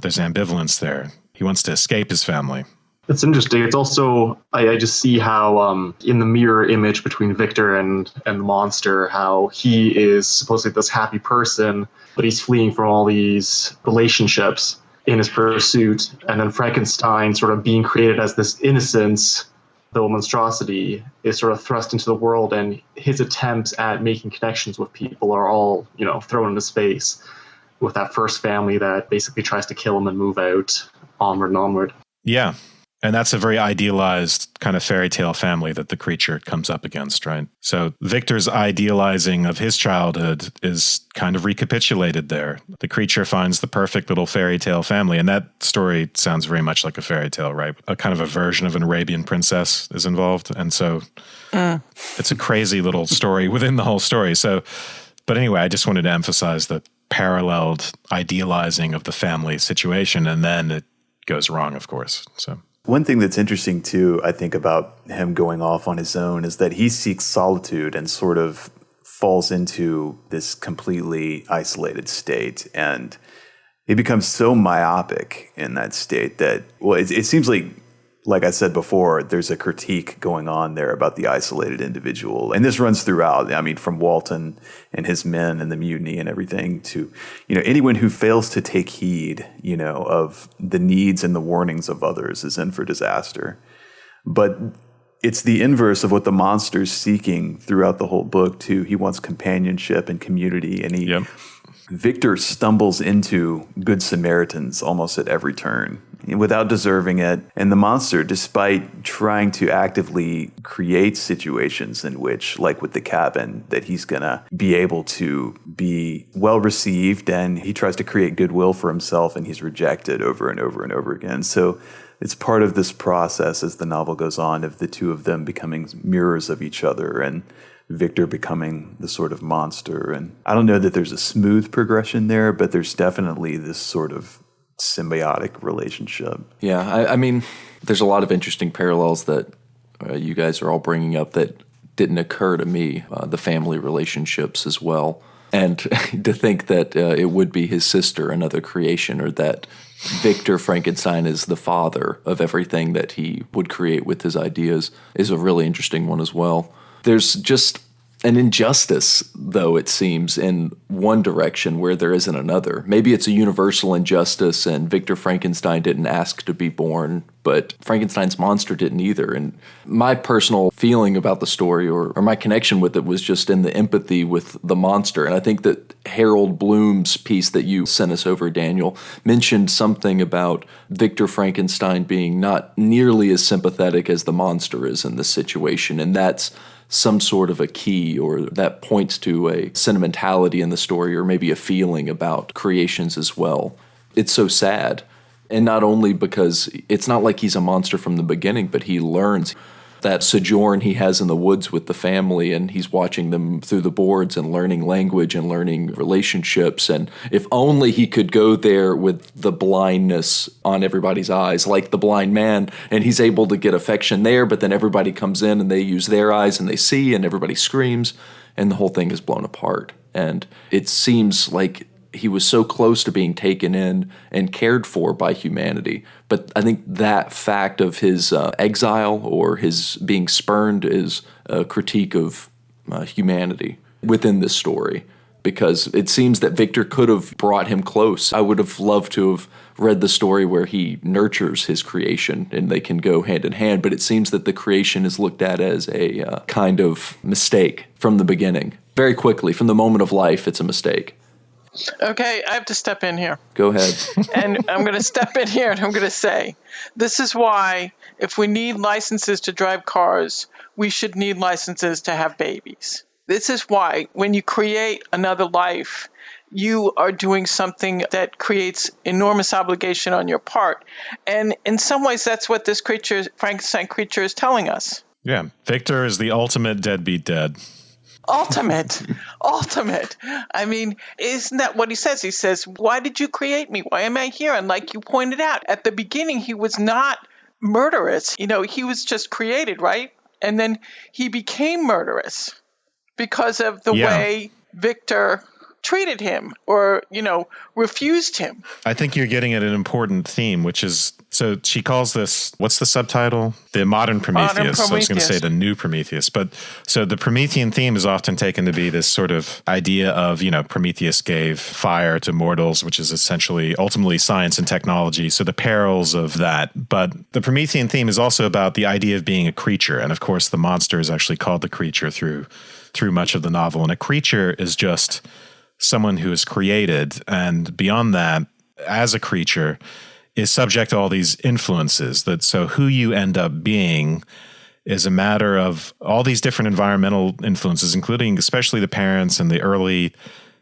There's ambivalence there. He wants to escape his family. It's interesting. It's also, I just see how in the mirror image between Victor and the monster, how he is supposedly this happy person, but he's fleeing from all these relationships in his pursuit. And then Frankenstein sort of being created as this innocence, though monstrosity, is sort of thrust into the world, and his attempts at making connections with people are all, thrown into space with that first family that basically tries to kill him and move out onward and onward. Yeah. And that's a very idealized kind of fairy tale family that the creature comes up against, right? So Victor's idealizing of his childhood is kind of recapitulated there. The creature finds the perfect little fairy tale family, and that story sounds very much like a fairy tale, right? A kind of a version of an Arabian princess is involved. And so it's a crazy little story within the whole story. So, but anyway, I just wanted to emphasize the paralleled idealizing of the family situation, and then it goes wrong, of course. So one thing that's interesting, too, I think, about him going off on his own is that he seeks solitude and sort of falls into this completely isolated state. And he becomes so myopic in that state that, well, it seems like like I said before, there's a critique going on there about the isolated individual. And this runs throughout, I mean, from Walton and his men and the mutiny and everything to, anyone who fails to take heed, of the needs and the warnings of others is in for disaster. But it's the inverse of what the monster's seeking throughout the whole book, too. He wants companionship and community, and Victor stumbles into Good Samaritans almost at every turn without deserving it. And the monster, despite trying to actively create situations in which, like with the cabin, that he's going to be able to be well received, and he tries to create goodwill for himself, and he's rejected over and over and over again. So it's part of this process as the novel goes on of the two of them becoming mirrors of each other and Victor becoming the sort of monster. And I don't know that there's a smooth progression there, but there's definitely this sort of symbiotic relationship. Yeah, I mean, there's a lot of interesting parallels that you guys are all bringing up that didn't occur to me, the family relationships as well. And to think that it would be his sister, another creation, or that Victor Frankenstein is the father of everything that he would create with his ideas is a really interesting one as well. There's just an injustice, though, it seems, in one direction where there isn't another. Maybe it's a universal injustice, and Victor Frankenstein didn't ask to be born, but Frankenstein's monster didn't either. And my personal feeling about the story, or my connection with it, was just in the empathy with the monster. And I think that Harold Bloom's piece that you sent us over, Daniel, mentioned something about Victor Frankenstein being not nearly as sympathetic as the monster is in this situation, and that's some sort of a key, or that points to a sentimentality in the story, or maybe a feeling about creations as well. It's so sad. And not only because it's not like he's a monster from the beginning, but he learns that sojourn he has in the woods with the family, and he's watching them through the boards and learning language and learning relationships. And if only he could go there with the blindness on everybody's eyes, like the blind man, and he's able to get affection there, but then everybody comes in and they use their eyes and they see, and everybody screams, and the whole thing is blown apart. And it seems like he was so close to being taken in and cared for by humanity. But I think that fact of his exile or his being spurned is a critique of humanity within this story, because it seems that Victor could have brought him close. I would have loved to have read the story where he nurtures his creation and they can go hand in hand, but it seems that the creation is looked at as a kind of mistake from the beginning. Very quickly, from the moment of life, it's a mistake. Okay, I have to step in here. Go ahead. And I'm going to step in here and I'm going to say, this is why if we need licenses to drive cars, we should need licenses to have babies. This is why when you create another life, you are doing something that creates enormous obligation on your part. And in some ways, that's what this creature, Frankenstein creature, is telling us. Yeah, Victor is the ultimate deadbeat dad. Ultimate. I mean, isn't that what he says? He says, why did you create me? Why am I here? And like you pointed out, at the beginning, he was not murderous. He was just created, right? And then he became murderous because of the way Victor treated him or, refused him. I think you're getting at an important theme, which is, so she calls this, what's the subtitle? The Modern Prometheus. So I was going to say the new Prometheus. But so the Promethean theme is often taken to be this sort of idea of, Prometheus gave fire to mortals, which is essentially ultimately science and technology. So the perils of that. But the Promethean theme is also about the idea of being a creature. And of course, the monster is actually called the creature through much of the novel. And a creature is just someone who is created, and beyond that, as a creature, is subject to all these influences. So who you end up being is a matter of all these different environmental influences, including especially the parents and the early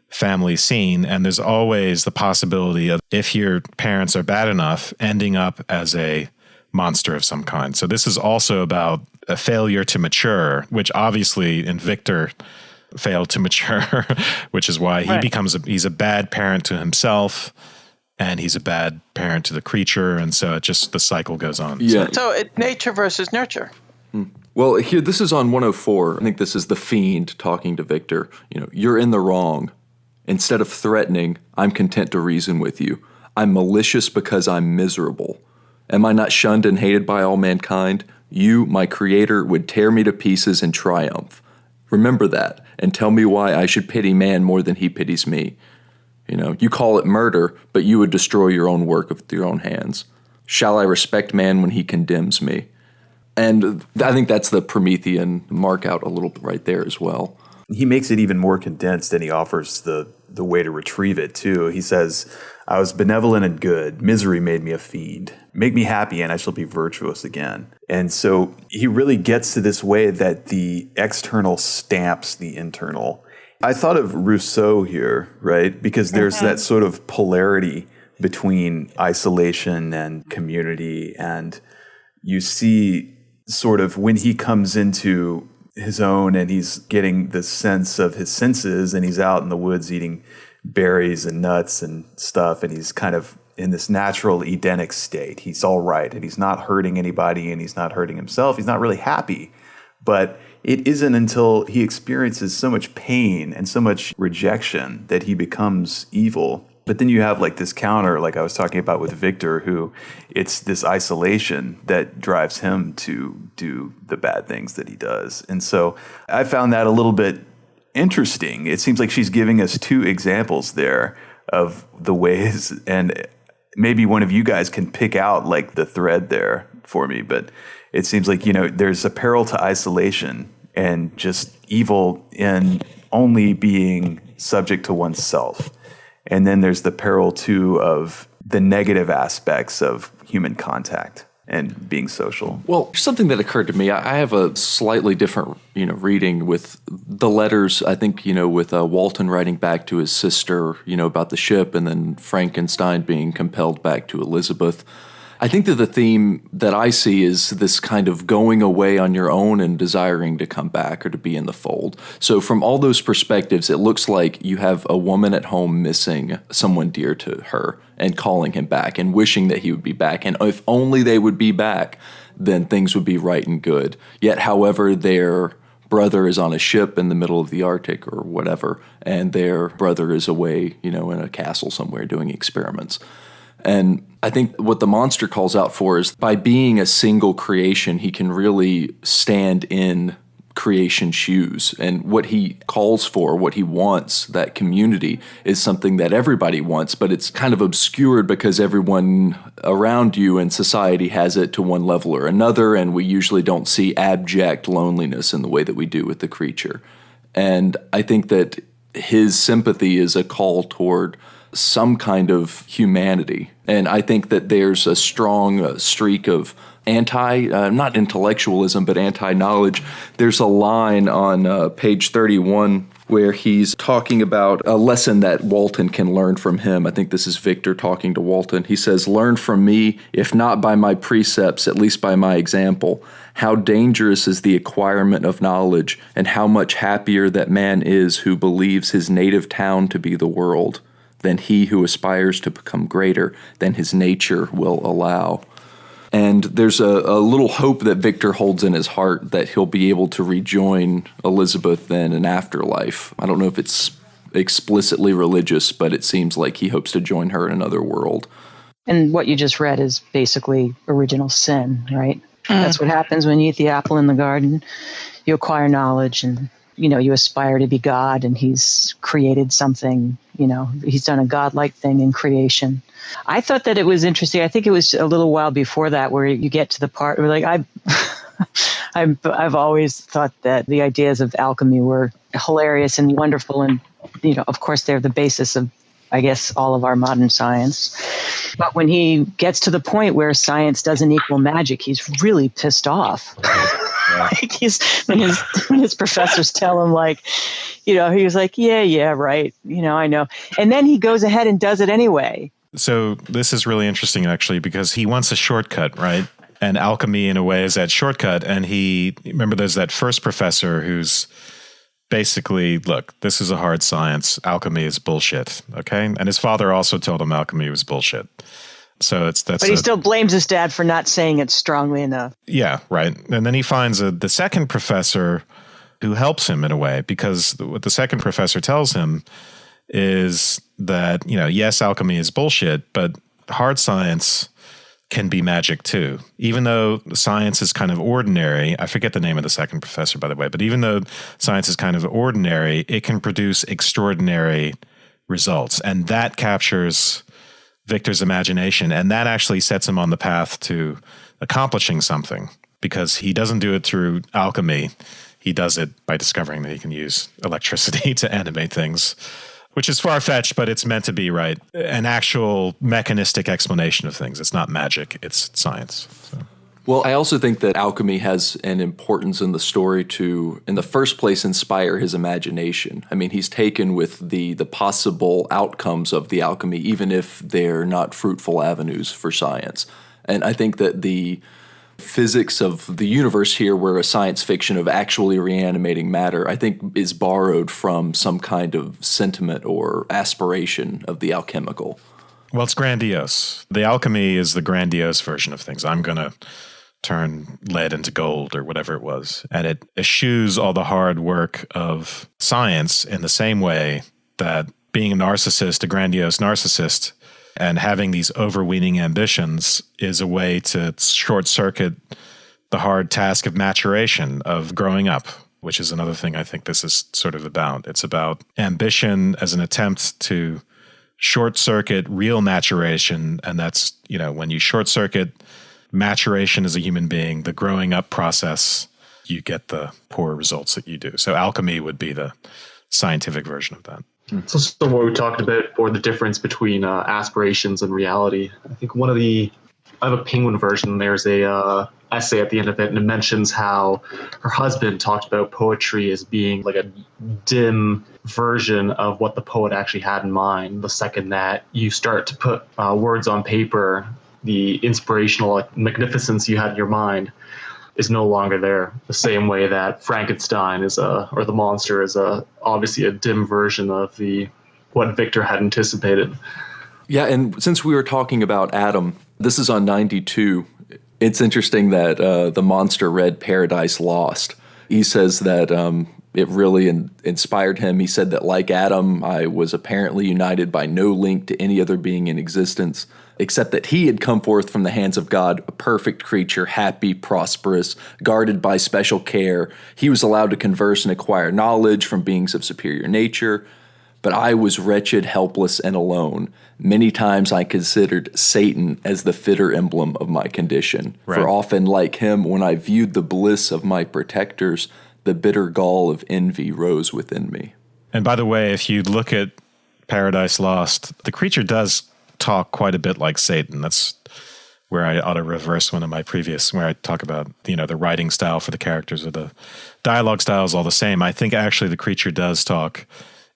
family scene. And there's always the possibility of, if your parents are bad enough, ending up as a monster of some kind. So this is also about a failure to mature, which obviously in Victor failed to mature, which is why he becomes he's a bad parent to himself, and he's a bad parent to the creature, and so the cycle goes on. Yeah. So it's nature versus nurture. Well, here, this is on 104. I think this is the fiend talking to Victor. You're in the wrong. Instead of threatening, I'm content to reason with you. I'm malicious because I'm miserable. Am I not shunned and hated by all mankind? You, my creator, would tear me to pieces in triumph. Remember that, and tell me why I should pity man more than he pities me. You call it murder, but you would destroy your own work with your own hands. Shall I respect man when he condemns me? And I think that's the Promethean mark out a little bit right there as well. He makes it even more condensed, and he offers the way to retrieve it, too. He says, I was benevolent and good. Misery made me a fiend. Make me happy, and I shall be virtuous again. And so he really gets to this way that the external stamps the internal. I thought of Rousseau here, right? Because there's that sort of polarity between isolation and community. And you see sort of when he comes into his own and he's getting the sense of his senses and he's out in the woods eating berries and nuts and stuff, and he's kind of in this natural Edenic state. He's all right, and he's not hurting anybody, and he's not hurting himself. He's not really happy. But it isn't until he experiences so much pain and so much rejection that he becomes evil. But then you have like this counter, like I was talking about with Victor, who it's this isolation that drives him to do the bad things that he does. And so I found that a little bit interesting. It seems like she's giving us two examples there of the ways, and maybe one of you guys can pick out like the thread there for me, but it seems like, there's a peril to isolation and just evil in only being subject to oneself. And then there's the peril too of the negative aspects of human contact and being social. Well, something that occurred to me, I have a slightly different, reading with the letters, I think, with Walton writing back to his sister, about the ship, and then Frankenstein being compelled back to Elizabeth. I think that the theme that I see is this kind of going away on your own and desiring to come back or to be in the fold. So from all those perspectives, it looks like you have a woman at home missing someone dear to her and calling him back and wishing that he would be back. And if only they would be back, then things would be right and good. Yet, however, their brother is on a ship in the middle of the Arctic or whatever, and their brother is away, in a castle somewhere doing experiments. And I think what the monster calls out for is by being a single creation, he can really stand in creation's shoes. And what he calls for, what he wants, that community, is something that everybody wants, but it's kind of obscured because everyone around you in society has it to one level or another, and we usually don't see abject loneliness in the way that we do with the creature. And I think that his sympathy is a call toward some kind of humanity. And I think that there's a strong streak of not intellectualism, but anti-knowledge. There's a line on page 31 where he's talking about a lesson that Walton can learn from him. I think this is Victor talking to Walton. He says, "Learn from me, if not by my precepts, at least by my example. How dangerous is the acquirement of knowledge, and how much happier that man is who believes his native town to be the world, than he who aspires to become greater than his nature will allow." And there's a little hope that Victor holds in his heart that he'll be able to rejoin Elizabeth in an afterlife. I don't know if it's explicitly religious, but it seems like he hopes to join her in another world. And what you just read is basically original sin, right? That's what happens when you eat the apple in the garden. You acquire knowledge and you aspire to be God, and he's created something, he's done a godlike thing in creation. I thought that it was interesting. I think it was a little while before that where you get to the part where I've always thought that the ideas of alchemy were hilarious and wonderful. And, of course, they're the basis of, I guess, all of our modern science. But when he gets to the point where science doesn't equal magic, he's really pissed off. Like when his professors tell him, he was like, yeah, right. I know. And then he goes ahead and does it anyway. So this is really interesting, actually, because he wants a shortcut, right? And alchemy, in a way, is that shortcut. And remember, there's that first professor who's basically, look, this is a hard science. Alchemy is bullshit. Okay. And his father also told him alchemy was bullshit. So but he still blames his dad for not saying it strongly enough. Yeah, right. And then he finds the second professor who helps him in a way, because what the second professor tells him is that, yes, alchemy is bullshit, but hard science can be magic too. Even though science is kind of ordinary, I forget the name of the second professor, by the way, but even though science is kind of ordinary, it can produce extraordinary results. And that captures Victor's imagination. And that actually sets him on the path to accomplishing something, because he doesn't do it through alchemy. He does it by discovering that he can use electricity to animate things, which is far-fetched, but it's meant to be, right, an actual mechanistic explanation of things. It's not magic, it's science. So. Well, I also think that alchemy has an importance in the story to, in the first place, inspire his imagination. I mean, he's taken with the possible outcomes of the alchemy, even if they're not fruitful avenues for science. And I think that the physics of the universe here, where a science fiction of actually reanimating matter, I think is borrowed from some kind of sentiment or aspiration of the alchemical. Well, it's grandiose. The alchemy is the grandiose version of things. I'm going to turn lead into gold or whatever it was. And it eschews all the hard work of science in the same way that being a narcissist, a grandiose narcissist, and having these overweening ambitions is a way to short-circuit the hard task of maturation, of growing up, which is another thing I think this is sort of about. It's about ambition as an attempt to short-circuit real maturation, and that's, when you short-circuit maturation as a human being, the growing up process, you get the poor results that you do. So alchemy would be the scientific version of that. So what we talked about, or the difference between aspirations and reality. I think I have a Penguin version. There's a essay at the end of it, and it mentions how her husband talked about poetry as being like a dim version of what the poet actually had in mind. The second that you start to put words on paper, the inspirational magnificence you had in your mind is no longer there. The same way that Frankenstein or the monster is obviously a dim version of what Victor had anticipated. Yeah, and since we were talking about Adam, this is on 92. It's interesting that the monster read Paradise Lost. He says that it really inspired him. He said that, like Adam, I was apparently united by no link to any other being in existence, except that he had come forth from the hands of God, a perfect creature, happy, prosperous, guarded by special care. He was allowed to converse and acquire knowledge from beings of superior nature. But I was wretched, helpless, and alone. Many times I considered Satan as the fitter emblem of my condition. Right. For often, like him, when I viewed the bliss of my protectors, the bitter gall of envy rose within me. And by the way, if you look at Paradise Lost, the creature does talk quite a bit like Satan. That's where I ought to reverse one of my previous, where I talk about, the writing style for the characters, or the dialogue style is all the same. I think actually the creature does talk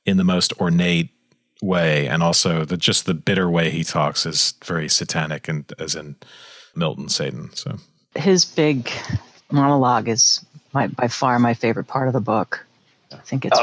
in the most ornate way, and also just the bitter way he talks is very satanic, and as in Milton Satan. So his big monologue is by far my favorite part of the book. I think it's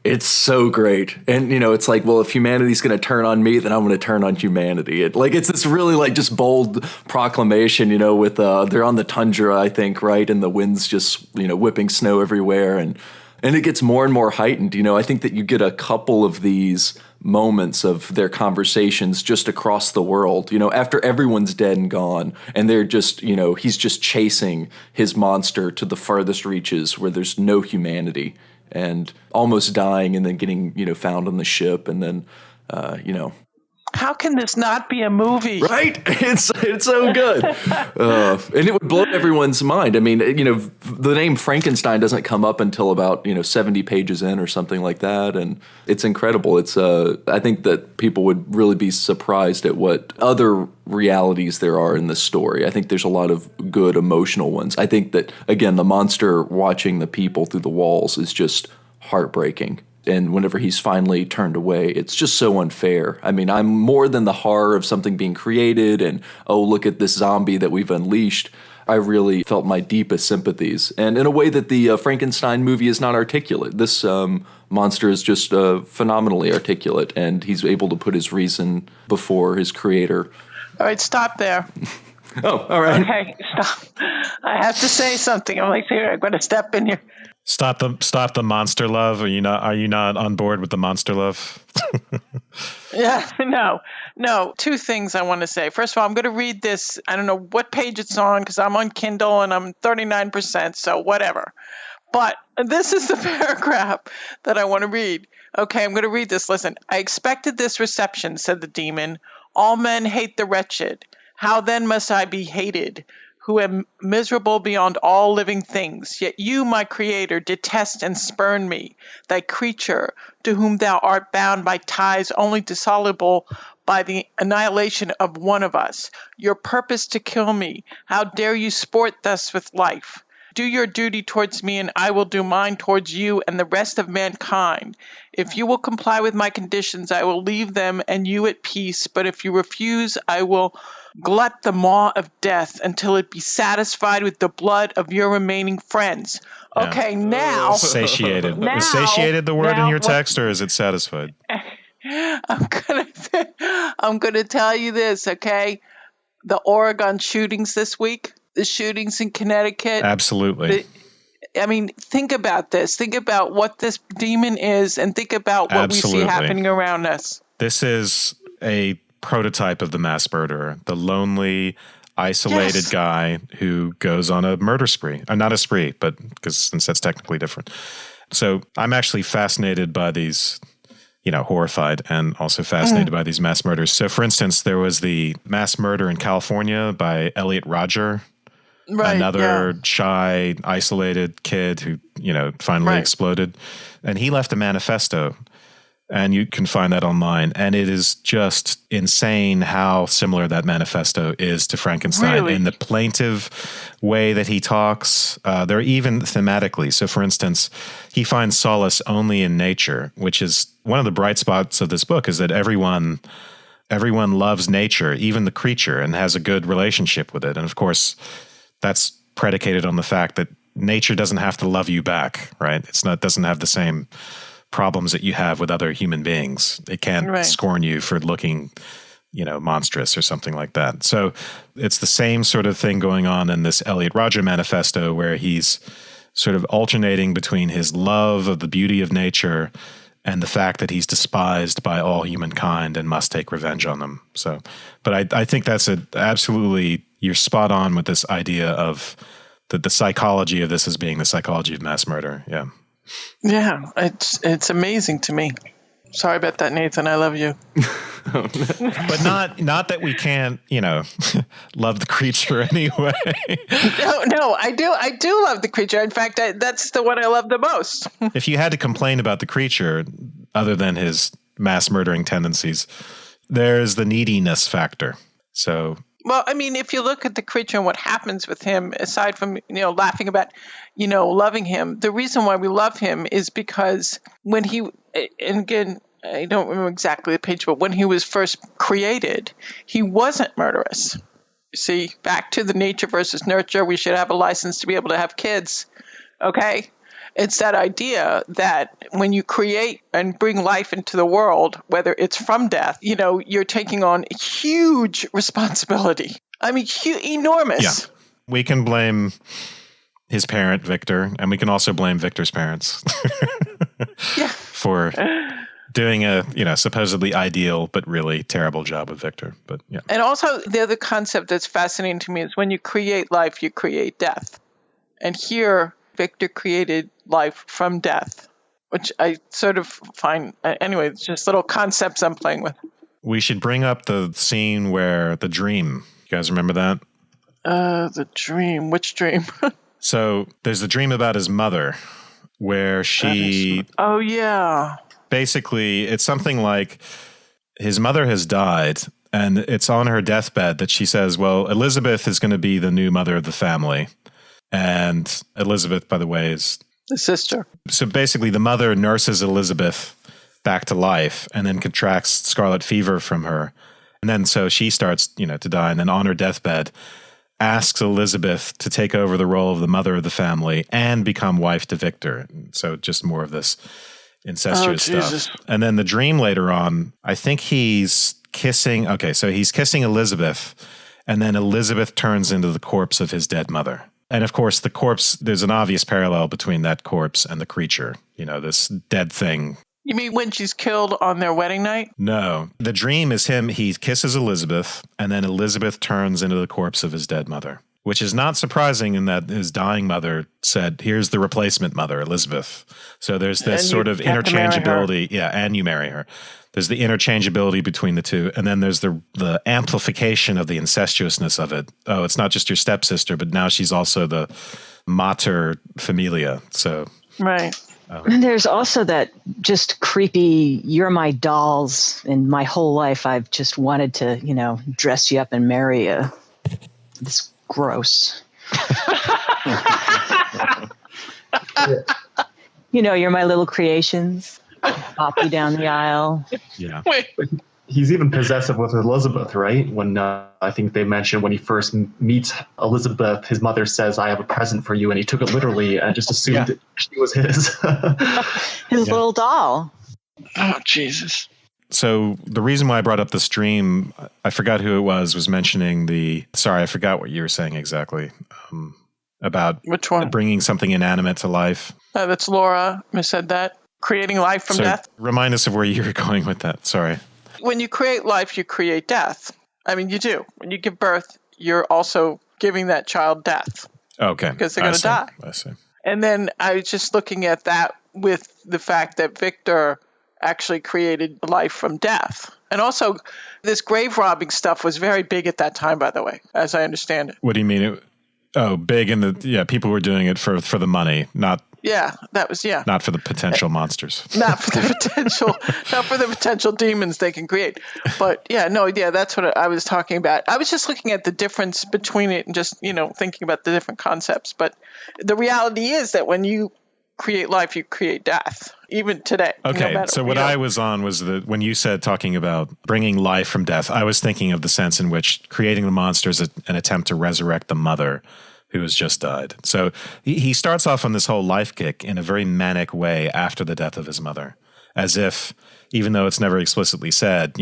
it's so great. And it's like, well, if humanity's going to turn on me, then I'm going to turn on humanity. It's this really just bold proclamation, with they're on the tundra, I think, right, and the wind's just whipping snow everywhere, and it gets more and more heightened. I think that you get a couple of these moments of their conversations just across the world, after everyone's dead and gone, and they're just, he's just chasing his monster to the farthest reaches where there's no humanity, and almost dying, and then getting, found on the ship, and then, How can this not be a movie? Right? It's so good. And it would blow everyone's mind. I mean, the name Frankenstein doesn't come up until about, 70 pages in or something like that. And it's incredible. It's I think that people would really be surprised at what other realities there are in this story. I think there's a lot of good emotional ones. I think that, again, the monster watching the people through the walls is just heartbreaking. And whenever he's finally turned away, it's just so unfair. I mean, I'm more than the horror of something being created and, oh, look at this zombie that we've unleashed. I really felt my deepest sympathies. And in a way that the Frankenstein movie is not articulate. This monster is just phenomenally articulate, and he's able to put his reason before his creator. All right, stop there. Oh, all right. Okay, stop. I have to say something. I'm going to step in here. Stop the monster love. Are you not on board with the monster love? Yeah, no. No, two things I want to say. First of all, I'm going to read this. I don't know what page it's on because I'm on Kindle and I'm 39%, so whatever. But this is the paragraph that I want to read. Okay, I'm going to read this. Listen, I expected this reception, said the demon. All men hate the wretched. How then must I be hated, who am miserable beyond all living things? Yet you, my creator, detest and spurn me, thy creature, to whom thou art bound by ties only dissoluble by the annihilation of one of us. Your purpose to kill me. How dare you sport thus with life? Do your duty towards me, and I will do mine towards you and the rest of mankind. If you will comply with my conditions, I will leave them and you at peace. But if you refuse, I will glut the maw of death until it be satisfied with the blood of your remaining friends. Yeah. Okay, now... Satiated. Now, is satiated the word in your what- text, or is it satisfied? I'm gonna tell you this, okay? The Oregon shootings this week, the shootings in Connecticut. Absolutely. I mean, think about this. Think about what this demon is, and think about what we see happening around us. This is a prototype of the mass murderer, the lonely, isolated guy who goes on a murder spree. Not a spree, but since that's technically different. So I'm actually fascinated by these, horrified and also fascinated by these mass murders. So, for instance, there was the mass murder in California by Elliot Rodger. Right, another shy, isolated kid who, finally exploded. And he left a manifesto, and you can find that online. And it is just insane how similar that manifesto is to Frankenstein in the plaintive way that he talks. They're even thematically. So, for instance, he finds solace only in nature, which is one of the bright spots of this book, is that everyone loves nature, even the creature, and has a good relationship with it. And of course, that's predicated on the fact that nature doesn't have to love you back, right? Doesn't have the same problems that you have with other human beings. It can't scorn you for looking, monstrous or something like that. So it's the same sort of thing going on in this Elliot Rodger manifesto, where he's sort of alternating between his love of the beauty of nature and the fact that he's despised by all humankind and must take revenge on them. So, but I think that's absolutely, you're spot on with this idea of the psychology of this as being the psychology of mass murder. Yeah. Yeah, it's amazing to me. Sorry about that, Nathan. I love you. But not that we can't, love the creature anyway. No, I do love the creature. In fact, that's the one I love the most. If you had to complain about the creature, other than his mass murdering tendencies, there's the neediness factor. So, well, I mean, if you look at the creature and what happens with him, aside from, laughing about, loving him, the reason why we love him is because when he, and again, I don't remember exactly the page, but when he was first created, he wasn't murderous. You see, back to the nature versus nurture, we should have a license to be able to have kids. Okay? It's that idea that when you create and bring life into the world, whether it's from death, you're taking on huge responsibility. I mean, enormous. Yeah. We can blame his parent, Victor, and we can also blame Victor's parents for doing a, supposedly ideal but really terrible job of Victor. But yeah. And also the other concept that's fascinating to me is when you create life, you create death. And here, Victor created life from death, which I sort of find, anyway, it's just little concepts I'm playing with. We should bring up the scene where the dream, you guys remember that? The dream, which dream? So there's a dream about his mother where she... Oh, yeah. Basically, it's something like his mother has died, and it's on her deathbed that she says, well, Elizabeth is going to be the new mother of the family. And Elizabeth, by the way, is the sister. So basically, the mother nurses Elizabeth back to life and then contracts scarlet fever from her. And then so she starts, to die. And then on her deathbed, asks Elizabeth to take over the role of the mother of the family and become wife to Victor. So just more of this incestuous stuff. And then the dream later on, I think he's kissing. Okay, so he's kissing Elizabeth, and then Elizabeth turns into the corpse of his dead mother. And of course, the corpse, there's an obvious parallel between that corpse and the creature, this dead thing You mean when she's killed on their wedding night? No. The dream is him. He kisses Elizabeth, and then Elizabeth turns into the corpse of his dead mother, which is not surprising in that his dying mother said, here's the replacement mother, Elizabeth. So there's this sort of interchangeability. Yeah, and you marry her. There's the interchangeability between the two. And then there's the amplification of the incestuousness of it. Oh, it's not just your stepsister, but now she's also the mater familia. So right. And there's also that just creepy, you're my dolls, and my whole life I've just wanted to, dress you up and marry you. It's gross. You're my little creations. Pop you down the aisle. Yeah. Wait. He's even possessive with Elizabeth, right? When I think they mentioned when he first meets Elizabeth, his mother says, I have a present for you. And he took it literally and just assumed that she was his. His little doll. Oh, Jesus. So the reason why I brought up this dream, I forgot who it was mentioning sorry, I forgot what you were saying exactly about which one? Bringing something inanimate to life. That's Laura who said that. Creating life from death. Remind us of where you were going with that. Sorry. When you create life, you create death. I mean, you do. When you give birth, you're also giving that child death. Okay. Because they're going to die. I see. And then I was just looking at that with the fact that Victor actually created life from death. And also, this grave robbing stuff was very big at that time, by the way, as I understand it. What do you mean? Big people were doing it for the money, not. Yeah, that was, Not for the potential monsters. Not for the potential demons they can create. But that's what I was talking about. I was just looking at the difference between it and just, thinking about the different concepts. But the reality is that when you create life, you create death, even today. Okay, so what I was on was that when you said talking about bringing life from death, I was thinking of the sense in which creating the monster is an attempt to resurrect the mother who has just died. So he starts off on this whole life kick in a very manic way after the death of his mother, as if, even though it's never explicitly said,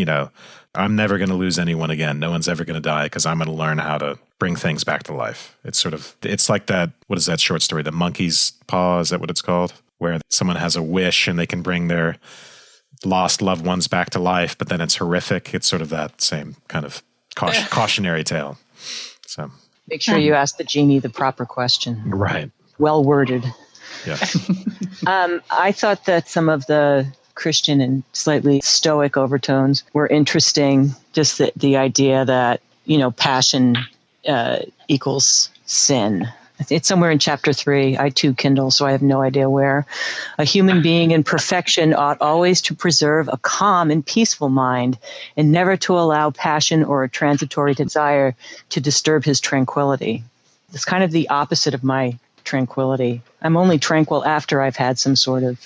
I'm never going to lose anyone again. No one's ever going to die because I'm going to learn how to bring things back to life. It's like that, what is that short story? The Monkey's Paw, is that what it's called? Where someone has a wish and they can bring their lost loved ones back to life, but then it's horrific. It's sort of that same kind of cautionary tale. So make sure you ask the genie the proper question. Right. Well worded. Yeah. I thought that some of the Christian and slightly stoic overtones were interesting. Just the idea that, passion equals sin. It's somewhere in chapter 3. I too Kindle, so I have no idea where. A human being in perfection ought always to preserve a calm and peaceful mind and never to allow passion or a transitory desire to disturb his tranquility. It's kind of the opposite of my tranquility. I'm only tranquil after I've had some sort of,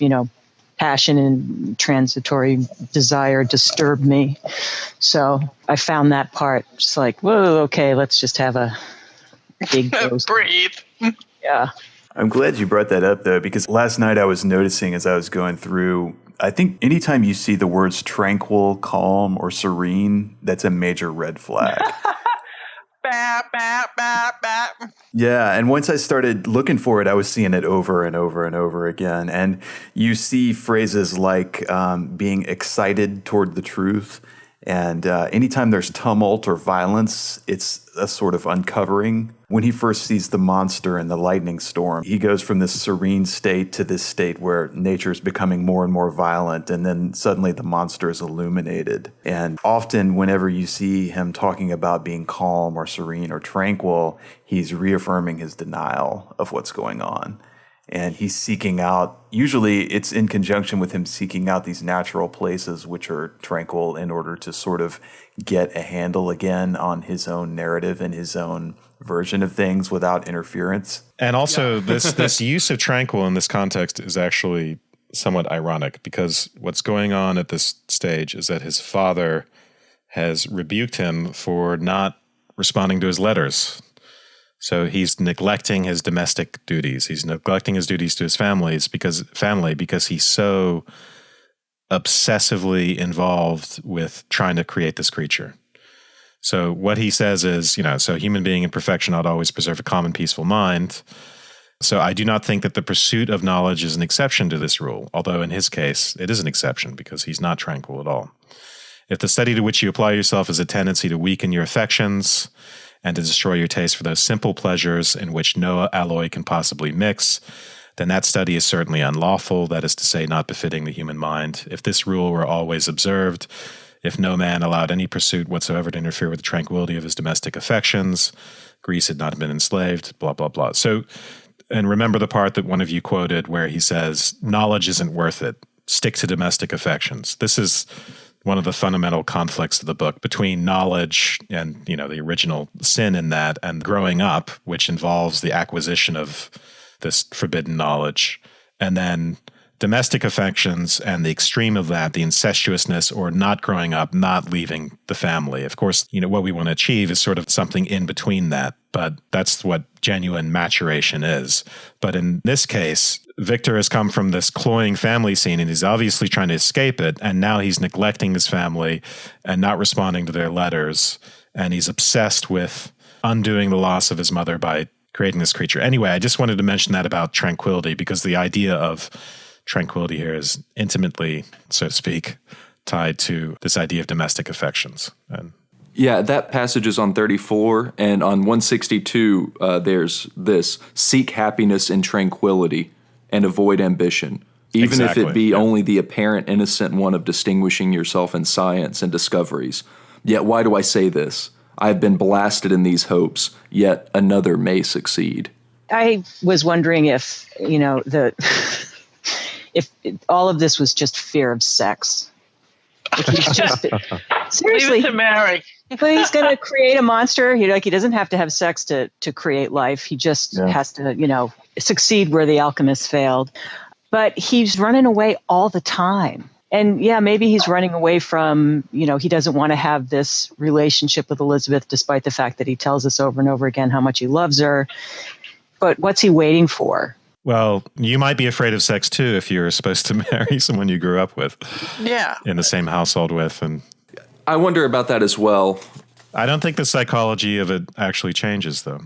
passion and transitory desire disturb me. So I found that part just like, whoa, okay, let's just have a big dose. Breathe. Yeah. I'm glad you brought that up, though, because last night I was noticing as I was going through, I think anytime you see the words tranquil, calm, or serene, that's a major red flag. Bap, bap, bap, bap. Yeah, and once I started looking for it, I was seeing it over and over and over again. And you see phrases like being excited toward the truth. And anytime there's tumult or violence, it's a sort of uncovering. When he first sees the monster in the lightning storm, he goes from this serene state to this state where nature's becoming more and more violent, and then suddenly the monster is illuminated. And often whenever you see him talking about being calm or serene or tranquil, he's reaffirming his denial of what's going on. And he's seeking out, usually it's in conjunction with him seeking out these natural places which are tranquil in order to sort of get a handle again on his own narrative and his own version of things without interference. And also this use of tranquil in this context is actually somewhat ironic, because what's going on at this stage is that his father has rebuked him for not responding to his letters. So he's neglecting his domestic duties. He's neglecting his duties to his family because he's so obsessively involved with trying to create this creature. So what he says is, so human being in perfection ought always preserve a calm and peaceful mind. So I do not think that the pursuit of knowledge is an exception to this rule, although in his case, it is an exception because he's not tranquil at all. If the study to which you apply yourself is a tendency to weaken your affections and to destroy your taste for those simple pleasures in which no alloy can possibly mix, then that study is certainly unlawful, that is to say, not befitting the human mind. If this rule were always observed, if no man allowed any pursuit whatsoever to interfere with the tranquility of his domestic affections, Greece had not been enslaved, blah, blah, blah. So, and remember the part that one of you quoted where he says, knowledge isn't worth it. Stick to domestic affections. This is one of the fundamental conflicts of the book between knowledge and, the original sin in that, and growing up, which involves the acquisition of this forbidden knowledge, and then domestic affections and the extreme of that, the incestuousness or not growing up, not leaving the family. Of course, what we want to achieve is sort of something in between that, but that's what genuine maturation is. But in this case, Victor has come from this cloying family scene and he's obviously trying to escape it. And now he's neglecting his family and not responding to their letters. And he's obsessed with undoing the loss of his mother by creating this creature. Anyway, I just wanted to mention that about tranquility, because the idea of tranquility here is intimately, so to speak, tied to this idea of domestic affections. And yeah, that passage is on 34, and on 162, there's this: seek happiness in tranquility and avoid ambition, even if it be only the apparent innocent one of distinguishing yourself in science and discoveries. Yet why do I say this? I have been blasted in these hopes, yet another may succeed. I was wondering if, if all of this was just fear of sex. If he's just, seriously, leave it to Mary. But he's going to create a monster. He doesn't have to have sex to create life. He just has to, succeed where the alchemist failed. But he's running away all the time. And yeah, maybe he's running away from, he doesn't want to have this relationship with Elizabeth, despite the fact that he tells us over and over again how much he loves her. But what's he waiting for? Well, you might be afraid of sex too if you're supposed to marry someone you grew up with. Yeah. In the same household with. And I wonder about that as well. I don't think the psychology of it actually changes, though.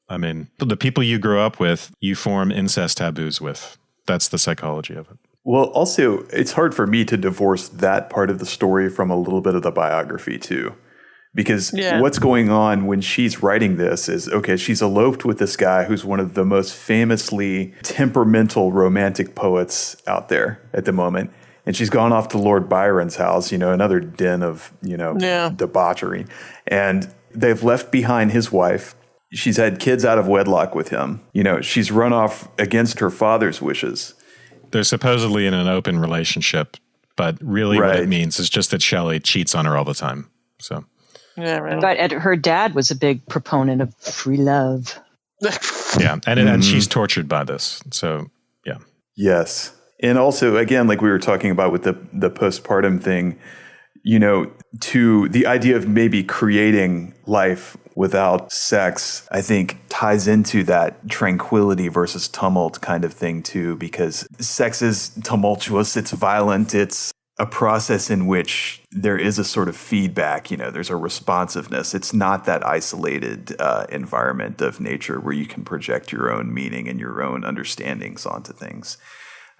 I mean, the people you grew up with, you form incest taboos with. That's the psychology of it. Well, also, it's hard for me to divorce that part of the story from a little bit of the biography, too. Because what's going on when she's writing this is, okay, she's eloped with this guy who's one of the most famously temperamental romantic poets out there at the moment. And she's gone off to Lord Byron's house, another den of, debauchery. And they've left behind his wife. She's had kids out of wedlock with him. She's run off against her father's wishes. They're supposedly in an open relationship, but really what it means is just that Shelley cheats on her all the time. So, yeah, right. But her dad was a big proponent of free love. Yeah, and she's tortured by this. So, yeah. Yes. And also, again, like we were talking about with the postpartum thing, to the idea of maybe creating life without sex, I think ties into that tranquility versus tumult kind of thing too, because sex is tumultuous, it's violent, it's a process in which there is a sort of feedback, there's a responsiveness. It's not that isolated environment of nature where you can project your own meaning and your own understandings onto things.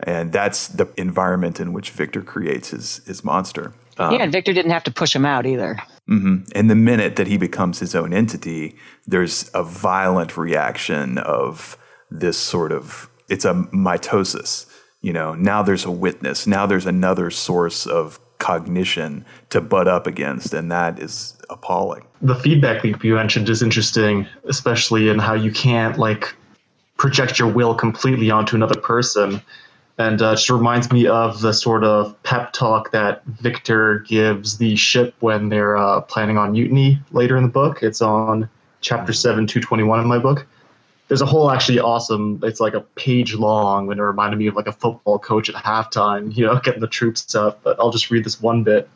And that's the environment in which Victor creates his monster. And Victor didn't have to push him out either. Mm-hmm. And the minute that he becomes his own entity, there's a violent reaction of this sort of, it's a mitosis. Now there's a witness. Now there's another source of cognition to butt up against, and that is appalling. The feedback loop you mentioned is interesting, especially in how you can't project your will completely onto another person. And it just reminds me of the sort of pep talk that Victor gives the ship when they're planning on mutiny later in the book. It's on chapter 7, 221 in my book. There's a whole actually awesome, it's like a page long, and it reminded me of a football coach at halftime, getting the troops up. But I'll just read this one bit.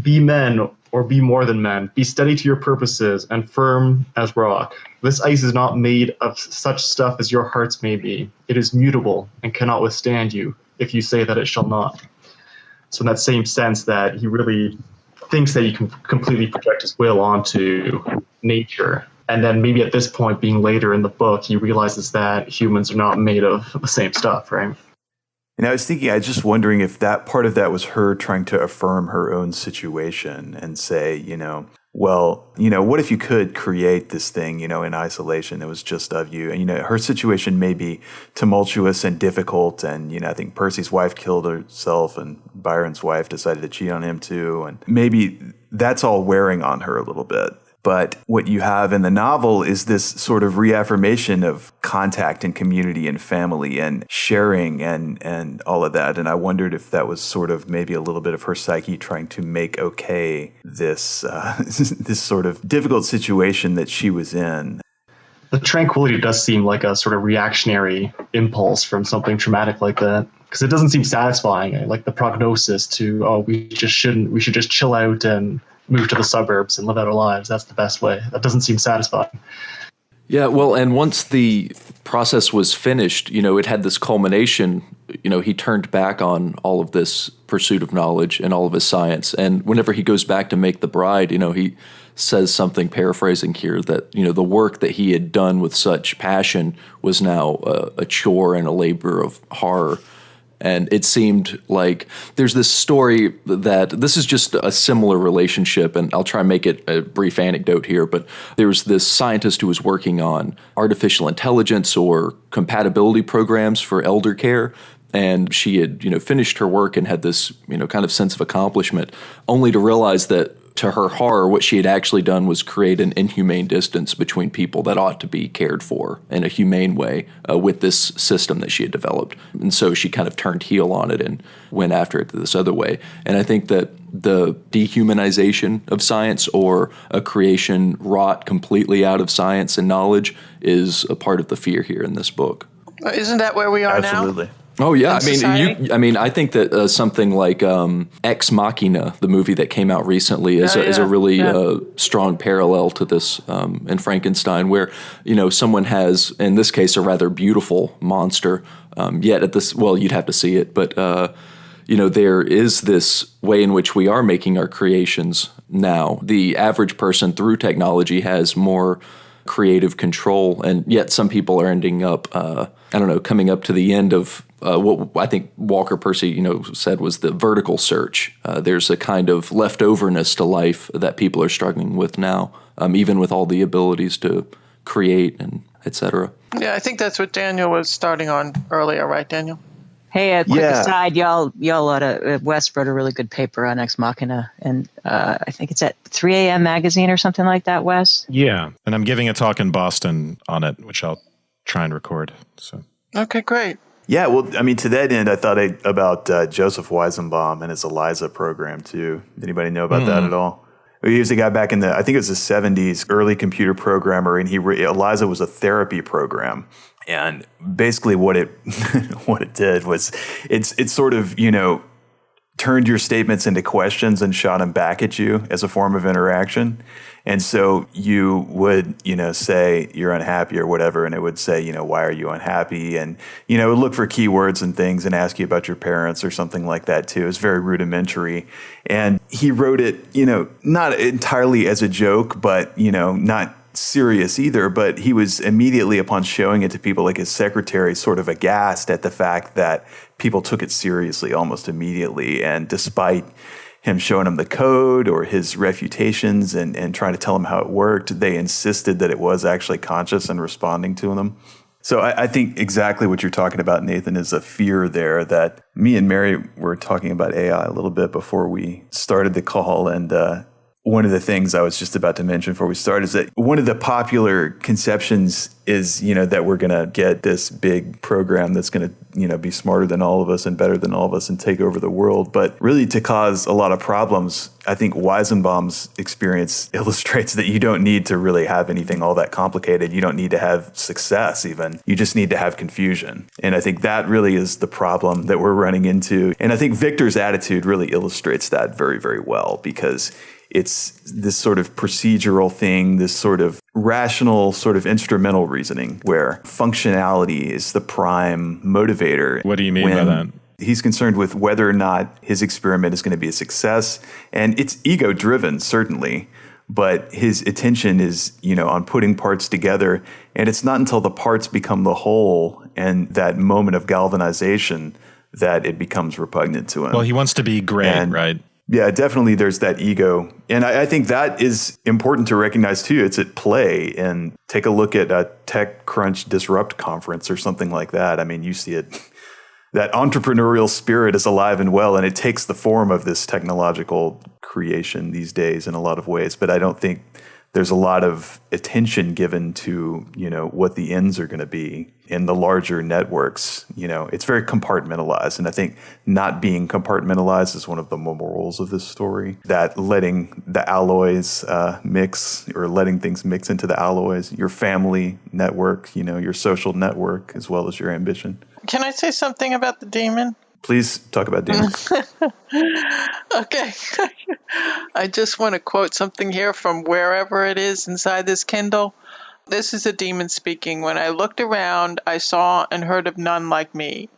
Be men, or be more than men. Be steady to your purposes and firm as rock. This ice is not made of such stuff as your hearts may be. It is mutable and cannot withstand you if you say that it shall not. So in that same sense that he really thinks that he can completely project his will onto nature, And then maybe at this point, being later in the book, he realizes that humans are not made of the same stuff, right? And I was thinking, I was just wondering if that part of that was her trying to affirm her own situation and say, well, what if you could create this thing, in isolation that was just of you? And, her situation may be tumultuous and difficult. And, I think Percy's wife killed herself and Byron's wife decided to cheat on him too. And maybe that's all wearing on her a little bit. But what you have in the novel is this sort of reaffirmation of contact and community and family and sharing and all of that. And I wondered if that was sort of maybe a little bit of her psyche trying to make okay this this sort of difficult situation that she was in. The tranquility does seem like a sort of reactionary impulse from something traumatic like that, because it doesn't seem satisfying. Like the prognosis to, we should just chill out and move to the suburbs and live out our lives. That's the best way. That doesn't seem satisfying. Yeah, well, and once the process was finished, it had this culmination. He turned back on all of this pursuit of knowledge and all of his science. And whenever he goes back to make the bride, he says something, paraphrasing here, that, the work that he had done with such passion was now a chore and a labor of horror. And it seemed like there's this story that this is just a similar relationship, and I'll try and make it a brief anecdote here, but there was this scientist who was working on artificial intelligence or compatibility programs for elder care, and she had, finished her work and had this, kind of sense of accomplishment, only to realize that, to her horror, what she had actually done was create an inhumane distance between people that ought to be cared for in a humane way with this system that she had developed. And so she kind of turned heel on it and went after it this other way. And I think that the dehumanization of science, or a creation wrought completely out of science and knowledge, is a part of the fear here in this book. Isn't that where we are now? Absolutely. Oh yeah, I I think that something like Ex Machina, the movie that came out recently, is a really strong parallel to this in Frankenstein, where someone has, in this case, a rather beautiful monster. Yet at this, well, you'd have to see it, but there is this way in which we are making our creations now. The average person through technology has more creative control, and yet some people are ending up, coming up to the end of what I think Walker Percy, said was the vertical search. There's a kind of leftoverness to life that people are struggling with now, even with all the abilities to create and etc. Yeah, I think that's what Daniel was starting on earlier, right, Daniel? Hey, a quick aside, y'all ought to, Wes wrote a really good paper on Ex Machina, and I think it's at 3 a.m. magazine or something like that, Wes? Yeah, and I'm giving a talk in Boston on it, which I'll try and record. So. Okay, great. Yeah, well, to that end, I thought about Joseph Weizenbaum and his ELIZA program, too. Anybody know about that at all? He was a guy back in I think it was the 70s, early computer programmer, and ELIZA was a therapy program. And basically what it did was it sort of, turned your statements into questions and shot them back at you as a form of interaction. And so you would, say you're unhappy or whatever, and it would say, why are you unhappy? And, it would look for keywords and things and ask you about your parents or something like that too. It was very rudimentary. And he wrote it, not entirely as a joke, but, not serious either, but he was immediately, upon showing it to people like his secretary, sort of aghast at the fact that people took it seriously almost immediately. And despite him showing them the code or his refutations and trying to tell them how it worked, they insisted that it was actually conscious and responding to them. So I think exactly what you're talking about, Nathan, is a fear there that me and Mary were talking about AI a little bit before we started the call. And one of the things I was just about to mention before we start is that one of the popular conceptions is, that we're going to get this big program that's going to, be smarter than all of us and better than all of us and take over the world. But really, to cause a lot of problems, I think Weizenbaum's experience illustrates that you don't need to really have anything all that complicated. You don't need to have success even. You just need to have confusion. And I think that really is the problem that we're running into. And I think Victor's attitude really illustrates that very, very well, because it's this sort of procedural thing, this sort of rational, sort of instrumental reasoning where functionality is the prime motivator. What do you mean by that? He's concerned with whether or not his experiment is going to be a success. And it's ego-driven, certainly. but his attention is, on putting parts together. And it's not until the parts become the whole and that moment of galvanization that it becomes repugnant to him. Well, he wants to be great, right? Yeah, definitely there's that ego. And I think that is important to recognize too. It's at play. And take a look at a TechCrunch Disrupt conference or something like that. I mean, you see it. That entrepreneurial spirit is alive and well, and it takes the form of this technological creation these days in a lot of ways. But I don't think there's a lot of attention given to, what the ends are going to be in the larger networks. It's very compartmentalized. And I think not being compartmentalized is one of the morals of this story, that letting the alloys mix, or letting things mix into the alloys, your family network, your social network, as well as your ambition. Can I say something about the demon? Please talk about demons. Okay. I just want to quote something here from wherever it is inside this Kindle. This is a demon speaking. When I looked around, I saw and heard of none like me.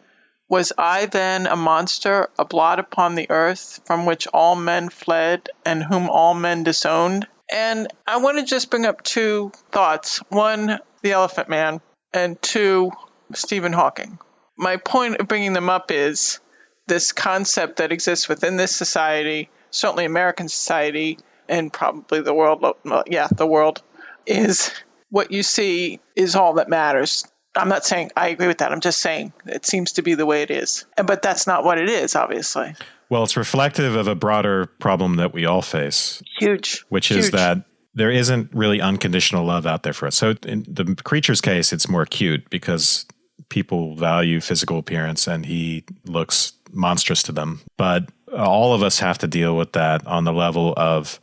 Was I then a monster, a blot upon the earth, from which all men fled and whom all men disowned? And I want to just bring up two thoughts. One, the Elephant Man, and two, Stephen Hawking. My point of bringing them up is this concept that exists within this society, certainly American society, and probably the world, the world, is what you see is all that matters. I'm not saying I agree with that. I'm just saying it seems to be the way it is. But that's not what it is, obviously. Well, it's reflective of a broader problem that we all face. Huge. Which is that there isn't really unconditional love out there for us. So in the creature's case, it's more acute because people value physical appearance and he looks monstrous to them. But all of us have to deal with that on the level of,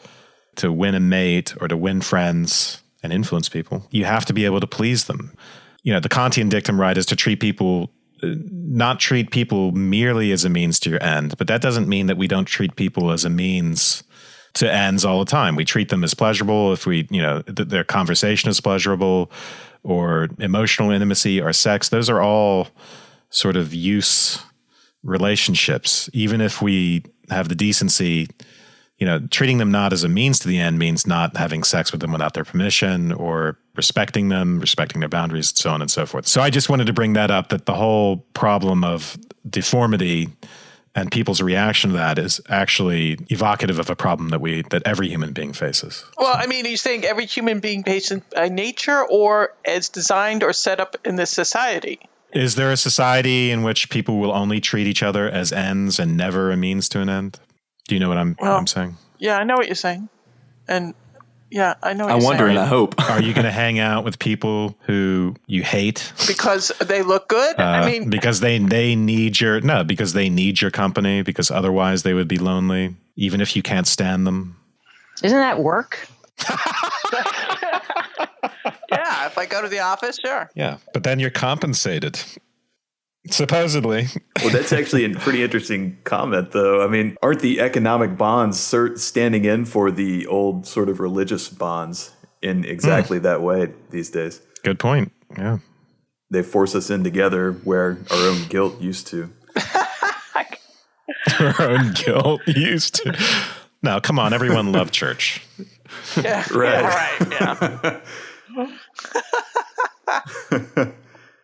to win a mate or to win friends and influence people, you have to be able to please them. The Kantian dictum, right, is to not treat people merely as a means to your end. But that doesn't mean that we don't treat people as a means to ends all the time. We treat them as pleasurable if their conversation is pleasurable, or emotional intimacy or sex. Those are all sort of use relationships. Even if we have the decency, treating them not as a means to the end means not having sex with them without their permission, or respecting them, respecting their boundaries, so on and so forth. So I just wanted to bring that up, that the whole problem of deformity and people's reaction to that is actually evocative of a problem that every human being faces. Well, I mean, are you saying every human being faces by nature, or as designed or set up in this society? Is there a society in which people will only treat each other as ends and never a means to an end? Do you know what I'm saying? Yeah, I know what you're saying. And yeah, I know what you're saying. I wonder and I hope. Are you going to hang out with people who you hate? Because they look good? Because they need because they need your company, because otherwise they would be lonely, even if you can't stand them. Isn't that work? Yeah, if I go to the office, sure. Yeah, but then you're compensated. Supposedly. Well, that's actually a pretty interesting comment, though. I mean, aren't the economic bonds standing in for the old sort of religious bonds in exactly that way these days? Good point. Yeah. They force us in together where our own guilt used to. Our own guilt used to. No, come on. Everyone loved church. Yeah. Right. Yeah.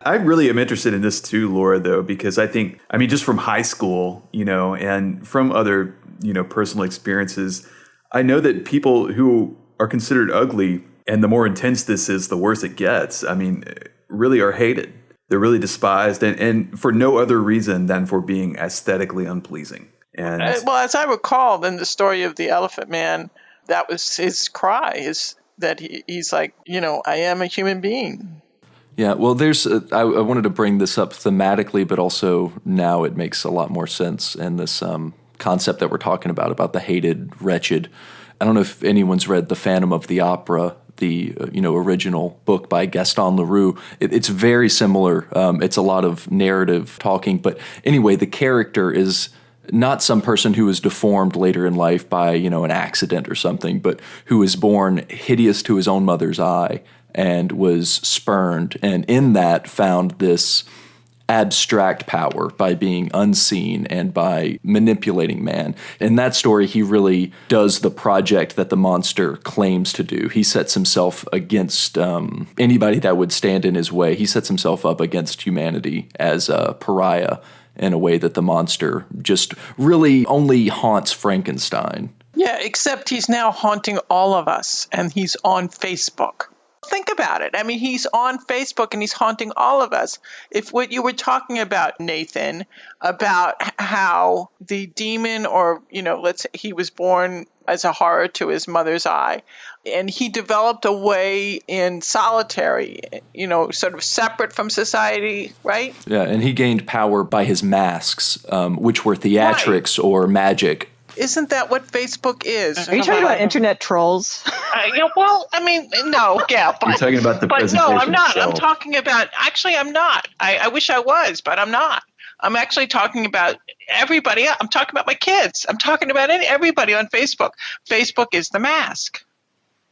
I really am interested in this too, Laura, though, because just from high school, and from other, personal experiences, I know that people who are considered ugly, and the more intense this is, the worse it gets, really are hated. They're really despised, and for no other reason than for being aesthetically unpleasing. And well, as I recall in the story of the Elephant Man, that was his cry, is that he's like, I am a human being. Yeah, well, I wanted to bring this up thematically, but also now it makes a lot more sense in this concept that we're talking about the hated, wretched. I don't know if anyone's read The Phantom of the Opera, the original book by Gaston Leroux. It's very similar. It's a lot of narrative talking, but anyway, the character is not some person who is deformed later in life by an accident or something, but who is born hideous to his own mother's eye and was spurned, and in that found this abstract power by being unseen and by manipulating man. In that story, he really does the project that the monster claims to do. He sets himself against anybody that would stand in his way. He sets himself up against humanity as a pariah in a way that the monster just really only haunts Frankenstein. Yeah, except he's now haunting all of us, and he's on Facebook. Think about it. I mean, he's on Facebook and he's haunting all of us. If what you were talking about, Nathan, about how the demon, or, he was born as a horror to his mother's eye, and he developed a way in solitary, sort of separate from society, right? Yeah, and he gained power by his masks, which were theatrics or magic. Isn't that what Facebook is? Are you talking about internet trolls? No, yeah. You're talking about the but presentation no, I'm not. itself. I'm talking about, actually, I'm not. I wish I was, but I'm not. I'm actually talking about everybody. I'm talking about my kids. I'm talking about everybody on Facebook. Facebook is the mask.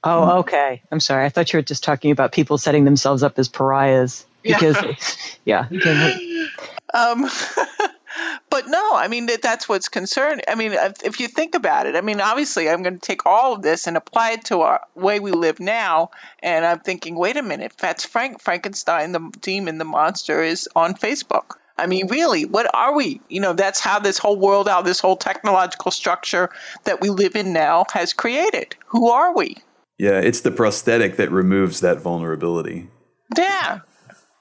Oh, okay. I'm sorry. I thought you were just talking about people setting themselves up as pariahs. Because, yeah. But no, I mean, that's what's concerning. I mean, if you think about it, I mean, obviously, I'm going to take all of this and apply it to our way we live now. And I'm thinking, wait a minute, that's Frankenstein, the demon, the monster, is on Facebook. I mean, really, what are we? That's how this whole world, how this whole technological structure that we live in now has created. Who are we? Yeah, it's the prosthetic that removes that vulnerability. Yeah.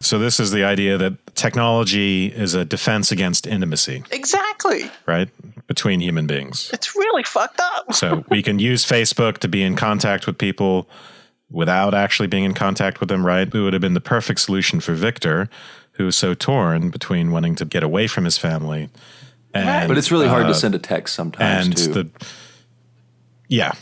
So this is the idea that technology is a defense against intimacy. Exactly. Right? Between human beings. It's really fucked up. So we can use Facebook to be in contact with people without actually being in contact with them, right? It would have been the perfect solution for Victor, who is so torn between wanting to get away from his family. And, but it's really hard to send a text sometimes, too. Yeah.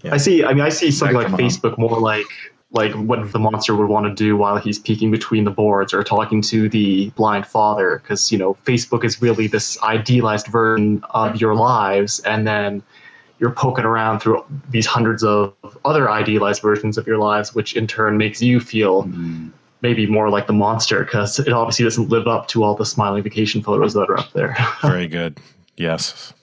I see something like Facebook more like what the monster would want to do while he's peeking between the boards or talking to the blind father, because Facebook is really this idealized version of your lives, and then you're poking around through these hundreds of other idealized versions of your lives, which in turn makes you feel maybe more like the monster, because it obviously doesn't live up to all the smiling vacation photos that are up there. Very good. Yes.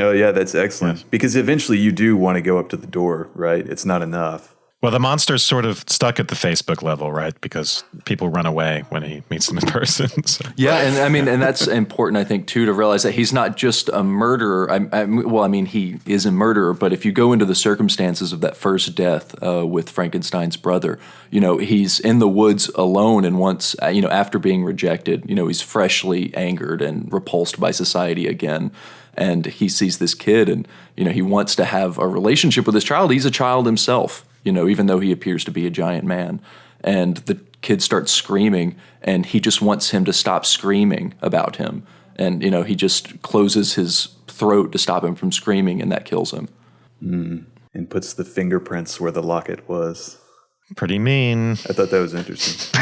Oh yeah, that's excellent. Yes. Because eventually you do want to go up to the door, right? It's not enough. Well, the monster's sort of stuck at the Facebook level, right? Because people run away when he meets them in person. So. Yeah, and I mean, and that's important, I think, too, to realize that he's not just a murderer. He is a murderer, but if you go into the circumstances of that first death with Frankenstein's brother, he's in the woods alone, and once, after being rejected, he's freshly angered and repulsed by society again. And he sees this kid, and, he wants to have a relationship with this child. He's a child himself. Even though he appears to be a giant man. And the kid starts screaming, and he just wants him to stop screaming about him. And, he just closes his throat to stop him from screaming, and that kills him. And puts the fingerprints where the locket was. Pretty mean. I thought that was interesting.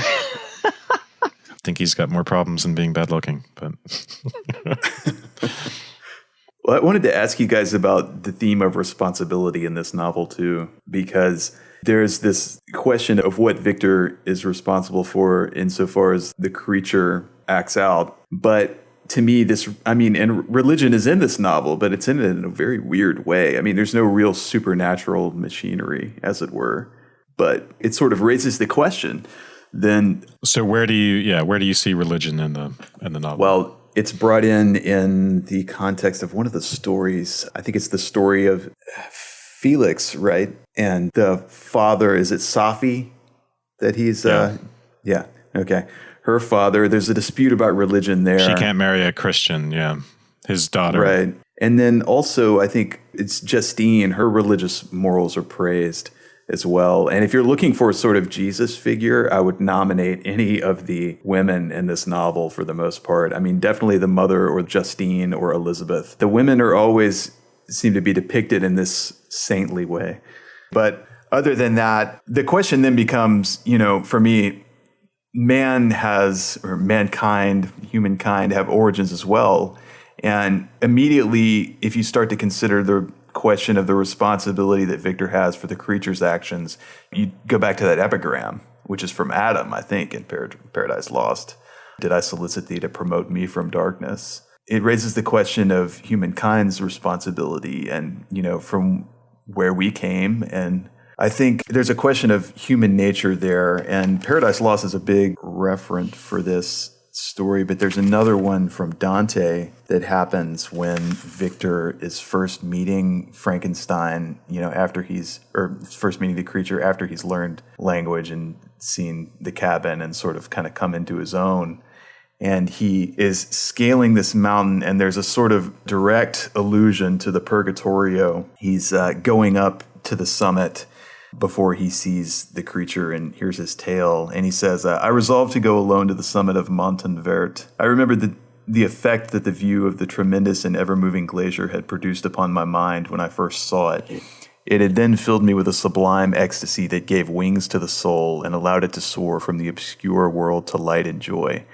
I think he's got more problems than being bad looking, but... Well, I wanted to ask you guys about the theme of responsibility in this novel, too, because there's this question of what Victor is responsible for insofar as the creature acts out. But to me, and religion is in this novel, but it's in it in a very weird way. I mean, there's no real supernatural machinery, as it were, but it sort of raises the question. Then, so where do you see religion in the novel? Well, it's brought in the context of one of the stories. I think it's the story of Felix, right? And the father, is it Safi that he's... Yeah. Okay. Her father, there's a dispute about religion there. She can't marry a Christian, yeah. His daughter. Right. And then also, I think it's Justine, her religious morals are praised as well. And if you're looking for a sort of Jesus figure, I would nominate any of the women in this novel for the most part. I mean, definitely the mother or Justine or Elizabeth. The women are always seem to be depicted in this saintly way. But other than that, the question then becomes, for me, humankind have origins as well. And immediately, if you start to consider the question of the responsibility that Victor has for the creature's actions, you go back to that epigram, which is from Adam, I think, in Paradise Lost. Did I solicit thee to promote me from darkness? It raises the question of humankind's responsibility and, from where we came. And I think there's a question of human nature there. And Paradise Lost is a big referent for this story, but there's another one from Dante that happens when Victor is first meeting Frankenstein, first meeting the creature after he's learned language and seen the cabin and sort of kind of come into his own. And he is scaling this mountain, and there's a sort of direct allusion to the Purgatorio. He's going up to the summit before he sees the creature and hears his tale. And he says, I resolved to go alone to the summit of Montanvert. I remembered the effect that the view of the tremendous and ever-moving glacier had produced upon my mind when I first saw it. It had then filled me with a sublime ecstasy that gave wings to the soul and allowed it to soar from the obscure world to light and joy.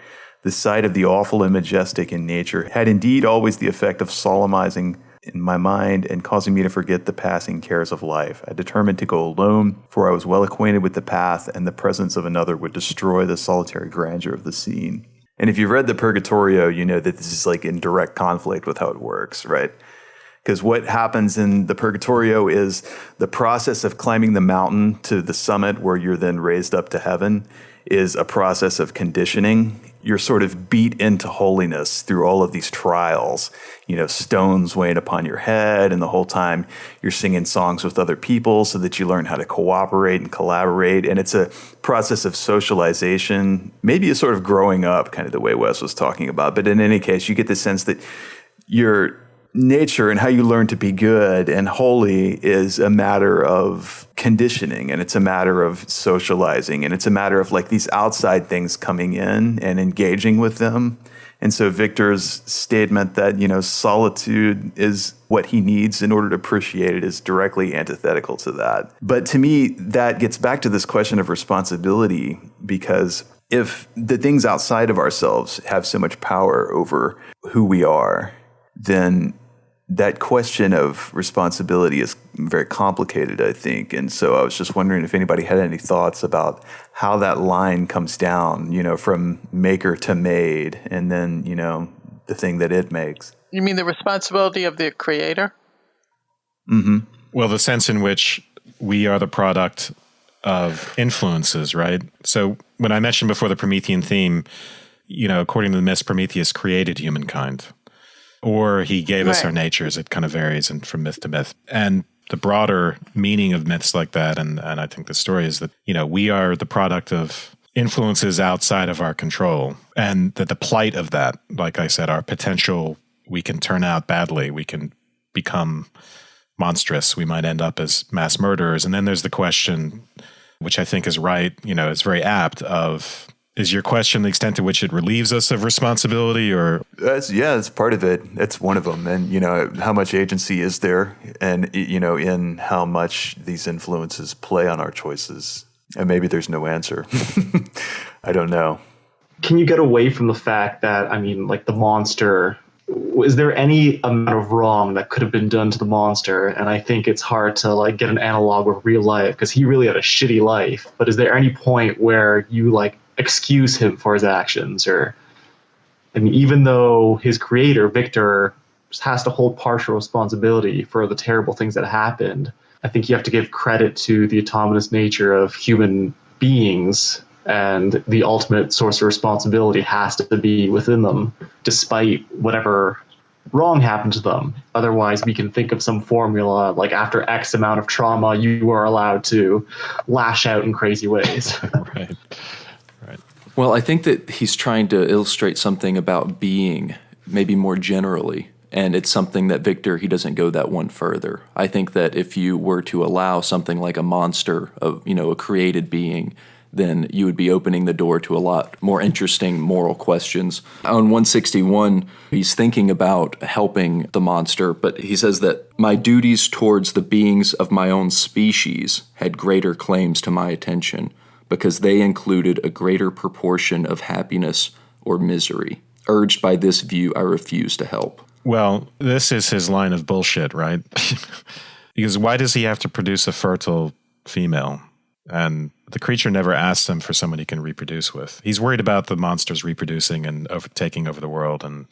The sight of the awful and majestic in nature had indeed always the effect of solemnizing in my mind and causing me to forget the passing cares of life. I determined to go alone, for I was well acquainted with the path, and the presence of another would destroy the solitary grandeur of the scene. And if you've read the Purgatorio, you know that this is like in direct conflict with how it works, right? Because what happens in the Purgatorio is the process of climbing the mountain to the summit where you're then raised up to heaven is a process of conditioning. You're sort of beat into holiness through all of these trials, stones weighing upon your head, and the whole time you're singing songs with other people so that you learn how to cooperate and collaborate. And it's a process of socialization, maybe a sort of growing up, kind of the way Wes was talking about. But in any case, you get the sense that your nature and how you learn to be good and holy is a matter of conditioning, and it's a matter of socializing, and it's a matter of like these outside things coming in and engaging with them. And so Victor's statement that, solitude is what he needs in order to appreciate it is directly antithetical to that. But to me, that gets back to this question of responsibility, because if the things outside of ourselves have so much power over who we are, then that question of responsibility is very complicated, I think. And so I was just wondering if anybody had any thoughts about how that line comes down, from maker to made, and then, the thing that it makes. You mean the responsibility of the creator? Mm-hmm. Well, the sense in which we are the product of influences, right? So when I mentioned before the Promethean theme, according to the myths, Prometheus created humankind. Or he gave us our natures. It kind of varies from myth to myth. And the broader meaning of myths like that, and I think the story is that, we are the product of influences outside of our control. And that the plight of that, like I said, our potential, we can turn out badly. We can become monstrous. We might end up as mass murderers. And then there's the question, which I think is right, is very apt, of... Is your question the extent to which it relieves us of responsibility, or? That's part of it. That's one of them. And, how much agency is there? And, in how much these influences play on our choices? And maybe there's no answer. I don't know. Can you get away from the fact that, the monster, is there any amount of wrong that could have been done to the monster? And I think it's hard to, get an analog with real life, because he really had a shitty life. But is there any point where you, excuse him for his actions? Or even though his creator Victor has to hold partial responsibility for the terrible things that happened, I think you have to give credit to the autonomous nature of human beings, and the ultimate source of responsibility has to be within them, despite whatever wrong happened to them. Otherwise, we can think of some formula like after X amount of trauma, you are allowed to lash out in crazy ways. Right. Well, I think that he's trying to illustrate something about being, maybe more generally, and it's something that Victor, he doesn't go that one further. I think that if you were to allow something like a monster of, a created being, then you would be opening the door to a lot more interesting moral questions. On 161, he's thinking about helping the monster, but he says that my duties towards the beings of my own species had greater claims to my attention, because they included a greater proportion of happiness or misery. Urged by this view, I refuse to help. Well, this is his line of bullshit, right? Because why does he have to produce a fertile female? And the creature never asks him for someone he can reproduce with. He's worried about the monsters reproducing and taking over the world. And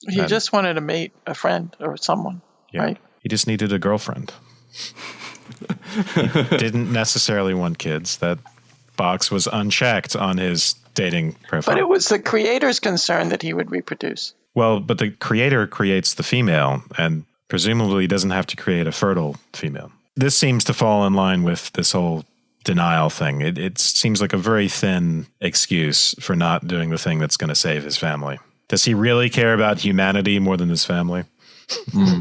he just wanted to mate a friend or someone, right? He just needed a girlfriend. He didn't necessarily want kids. That box was unchecked on his dating profile. But it was the creator's concern that he would reproduce. Well, but the creator creates the female, and presumably doesn't have to create a fertile female. This seems to fall in line with this whole denial thing. It seems like a very thin excuse for not doing the thing that's going to save his family. Does he really care about humanity more than his family?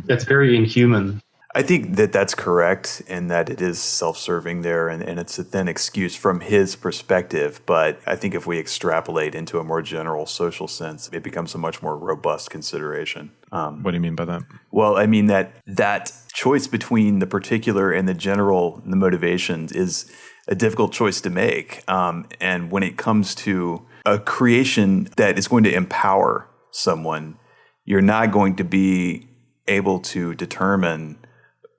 It's very inhuman. I think that that's correct and that it is self-serving there and it's a thin excuse from his perspective. But I think if we extrapolate into a more general social sense, it becomes a much more robust consideration. What do you mean by that? Well, I mean that choice between the particular and the general, the motivations is a difficult choice to make. And when it comes to a creation that is going to empower someone, you're not going to be able to determine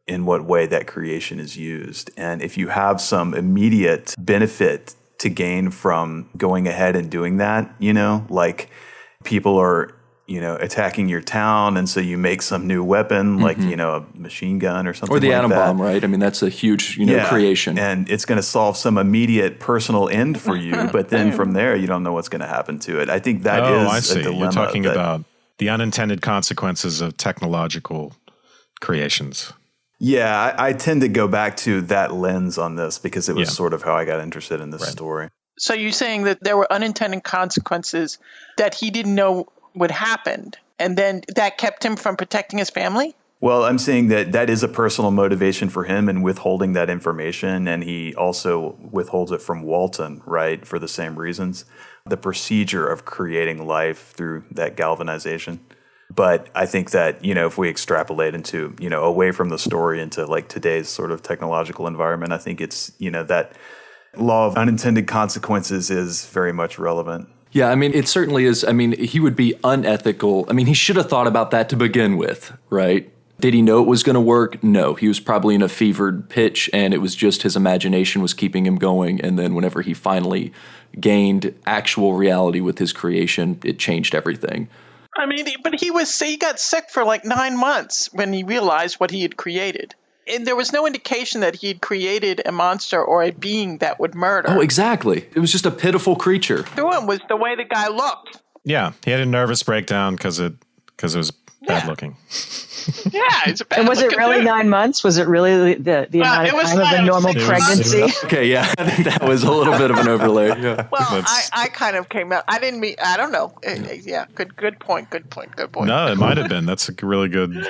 in what way that creation is used. And if you have some immediate benefit to gain from going ahead and doing that, like people are, attacking your town, and so you make some new weapon, like, a machine gun or something like that. Or the atom bomb, right? I mean, that's a huge, creation. And it's going to solve some immediate personal end for you, but then from there, you don't know what's going to happen to it. I think that is a dilemma. You're talking about the unintended consequences of technological creations. Yeah, I tend to go back to that lens on this because it was sort of how I got interested in this story. So you're saying that there were unintended consequences that he didn't know would happen, and then that kept him from protecting his family? Well, I'm saying that is a personal motivation for him in withholding that information, and he also withholds it from Walton, right, for the same reasons. The procedure of creating life through that galvanization. But I think that, if we extrapolate into, away from the story into like today's sort of technological environment, I think it's, that law of unintended consequences is very much relevant. Yeah, I mean, it certainly is. I mean, he would be unethical. I mean, he should have thought about that to begin with, right? Did he know it was going to work? No, he was probably in a fevered pitch, and it was just his imagination was keeping him going. And then whenever he finally gained actual reality with his creation, it changed everything. I mean, but he got sick for like 9 months when he realized what he had created. And there was no indication that he had created a monster or a being that would murder. Oh, exactly. It was just a pitiful creature. To him was the way the guy looked. Yeah, he had a nervous breakdown because it was bad looking. Yeah, it's a bad. And was it really 9 months? Was it really the amount of time of a normal pregnancy? Okay, yeah, I think that was a little bit of an overlay. Yeah. Well, I kind of came out. I didn't mean. I don't know. Yeah, good point. No, it might have been. That's a really good.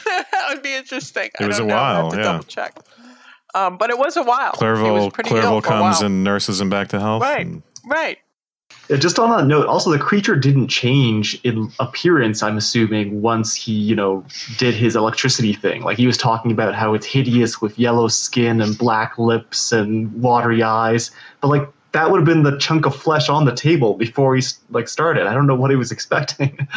That would be interesting. It was a while. I have to double check. But it was a while. Clerval comes and nurses him back to health. Right. Yeah, just on that note, also the creature didn't change in appearance, I'm assuming, once he, did his electricity thing. Like he was talking about how it's hideous with yellow skin and black lips and watery eyes. But like that would have been the chunk of flesh on the table before he started. I don't know what he was expecting.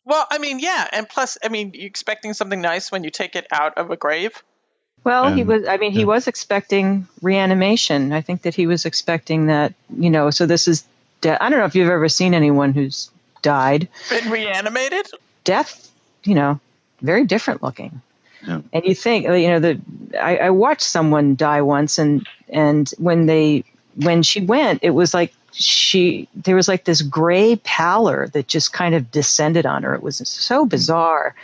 Well, I mean, yeah. And plus, I mean, you expecting something nice when you take it out of a grave? Well, he was expecting reanimation. I think that he was expecting that, so this is I don't know if you've ever seen anyone who's died. Been reanimated? Death, very different looking. Yeah. And you think, I watched someone die once, and when she went, it was like there was like this gray pallor that just kind of descended on her. It was so bizarre.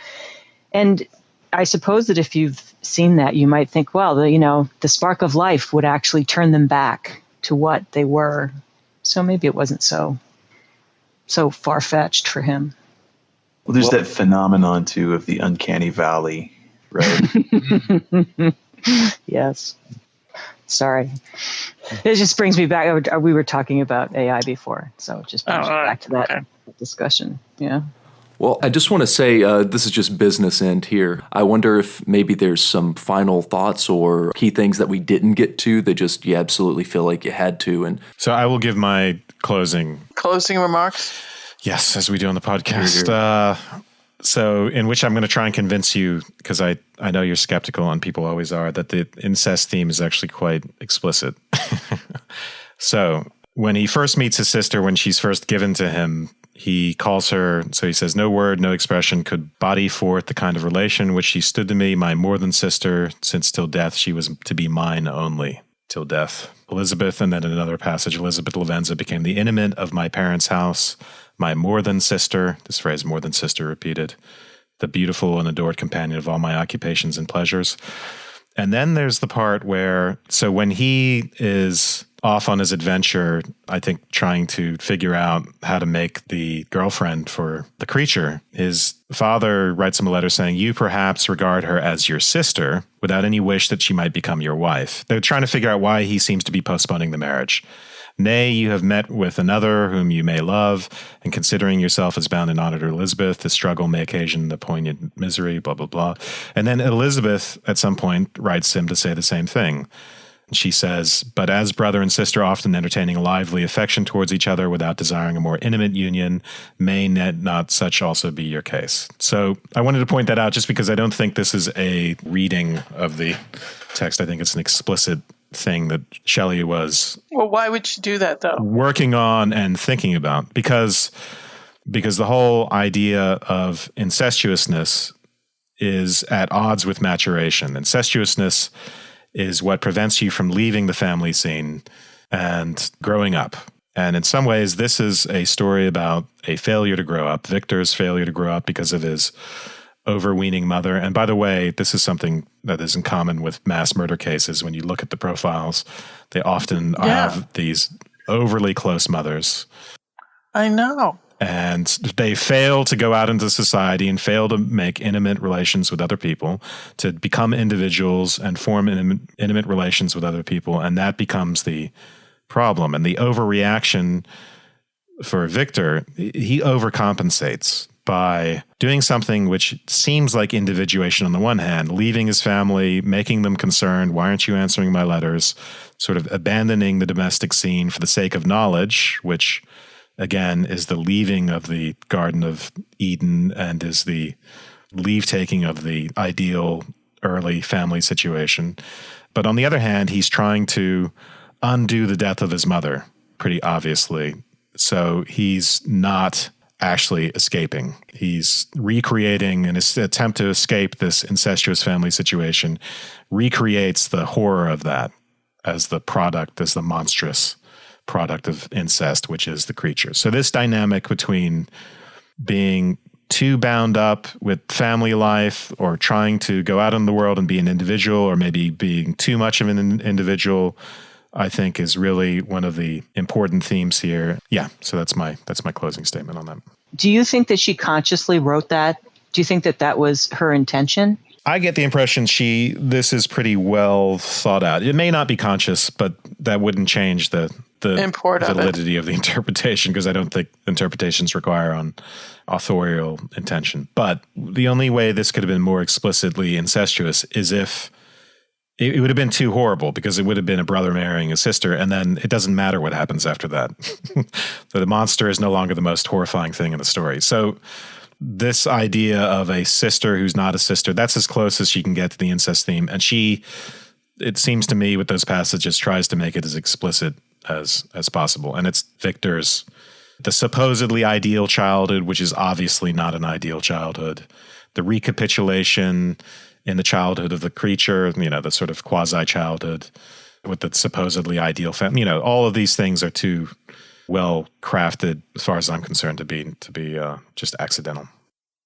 And I suppose that if you've seen that, you might think, well, the spark of life would actually turn them back to what they were. So maybe it wasn't so far-fetched for him. Well, there's that phenomenon, too, of the uncanny valley, right? Yes. Sorry. It just brings me back. We were talking about AI before, so it just brings me back to that discussion. Yeah. Well, I just want to say this is just business end here. I wonder if maybe there's some final thoughts or key things that we didn't get to that just you absolutely feel like you had to. And so I will give my closing remarks. Yes, as we do on the podcast. So in which I'm going to try and convince you, because I know you're skeptical and people always are, that the incest theme is actually quite explicit. So when he first meets his sister, when she's first given to him, he calls her, so he says, no word, no expression could body forth the kind of relation which she stood to me, my more than sister, since till death she was to be mine only, till death. Elizabeth, and then in another passage, Elizabeth Lavenza became the intimate of my parents' house, my more than sister, this phrase more than sister repeated, the beautiful and adored companion of all my occupations and pleasures. And then there's the part where, so when he is off on his adventure, I think trying to figure out how to make the girlfriend for the creature, his father writes him a letter saying, you perhaps regard her as your sister without any wish that she might become your wife. They're trying to figure out why he seems to be postponing the marriage. Nay, you have met with another whom you may love, and considering yourself as bound in honor to Elizabeth, the struggle may occasion the poignant misery, blah, blah, blah. And then Elizabeth, at some point, writes him to say the same thing. She says, but as brother and sister often entertaining a lively affection towards each other without desiring a more intimate union, may not such also be your case. So I wanted to point that out just because I don't think this is a reading of the text. I think it's an explicit thing that Shelley was Well, why would she do that, though? working on and thinking about, because the whole idea of incestuousness is at odds with maturation. Incestuousness is what prevents you from leaving the family scene and growing up. And in some ways, this is a story about a failure to grow up, Victor's failure to grow up because of his overweening mother. And by the way, this is something that is in common with mass murder cases. When you look at the profiles, they often have these overly close mothers. I know. And they fail to go out into society and fail to make intimate relations with other people, to become individuals and form intimate relations with other people. And that becomes the problem. And the overreaction for Victor, he overcompensates by doing something which seems like individuation on the one hand, leaving his family, making them concerned, why aren't you answering my letters, sort of abandoning the domestic scene for the sake of knowledge, which again is the leaving of the Garden of Eden and is the leave-taking of the ideal early family situation. But on the other hand, he's trying to undo the death of his mother, pretty obviously. So he's not actually escaping. He's recreating in his attempt to escape this incestuous family situation, recreates the horror of that as the product, as the monstrous product of incest, which is the creature. So this dynamic between being too bound up with family life or trying to go out in the world and be an individual, or maybe being too much of an individual, I think is really one of the important themes here. Yeah, so that's my closing statement on that. Do you think that she consciously wrote that? Do you think that that was her intention? I get the impression this is pretty well thought out. It may not be conscious, but that wouldn't change the validity of the interpretation, because I don't think interpretations require on authorial intention. But the only way this could have been more explicitly incestuous is if it would have been too horrible, because it would have been a brother marrying a sister, and then it doesn't matter what happens after that. So the monster is no longer the most horrifying thing in the story. So this idea of a sister who's not a sister, that's as close as she can get to the incest theme. And it seems to me with those passages, tries to make it as explicit as possible. And it's Victor's, the supposedly ideal childhood, which is obviously not an ideal childhood. The recapitulation in the childhood of the creature, the sort of quasi-childhood with the supposedly ideal family. All of these things are too well crafted, as far as I'm concerned, to be just accidental.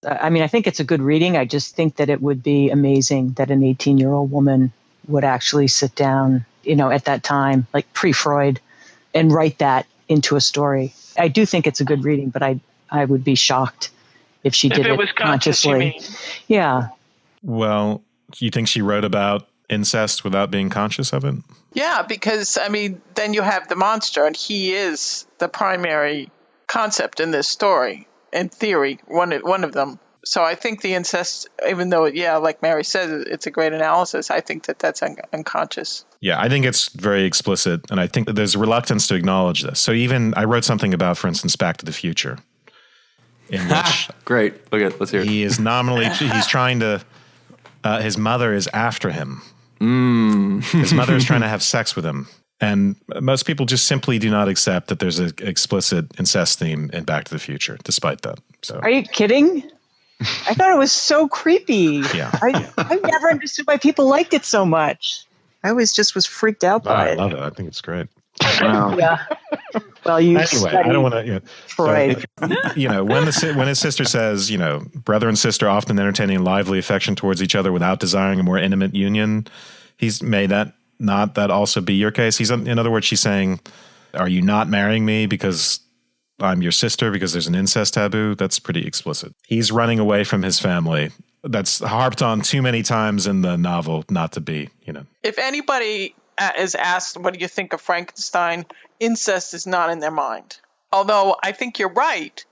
I mean, I think it's a good reading. I just think that it would be amazing that an 18-year-old woman would actually sit down, at that time, like pre-Freud, and write that into a story. I do think it's a good reading, but I would be shocked if she did it consciously. Yeah. Well, do you think she wrote about incest without being conscious of it? Yeah, because, then you have the monster, and he is the primary concept in this story, in theory, one of them. So I think the incest, even though, like Mary says, it's a great analysis, I think that's unconscious. Yeah, I think it's very explicit, and I think that there's reluctance to acknowledge this. So even, I wrote something about, for instance, Back to the Future. in which Great. Okay, let's hear it. he is nominally, he's trying to, his mother is after him. His mother is trying to have sex with him. And most people just simply do not accept that there's an explicit incest theme in Back to the Future, despite that. So, Are you kidding? I thought it was so creepy. Yeah. I never understood why people liked it so much. I always just was freaked out by I it. love it. I think it's great. Wow. Yeah. Well, you Anyway, I don't want to. Freud. When his sister says, brother and sister often entertaining lively affection towards each other without desiring a more intimate union, he's made that not that also be your case. In other words, she's saying, are you not marrying me because I'm your sister because there's an incest taboo? That's pretty explicit. He's running away from his family. That's harped on too many times in the novel not to be, If anybody is asked, what do you think of Frankenstein? Incest is not in their mind. Although I think you're right,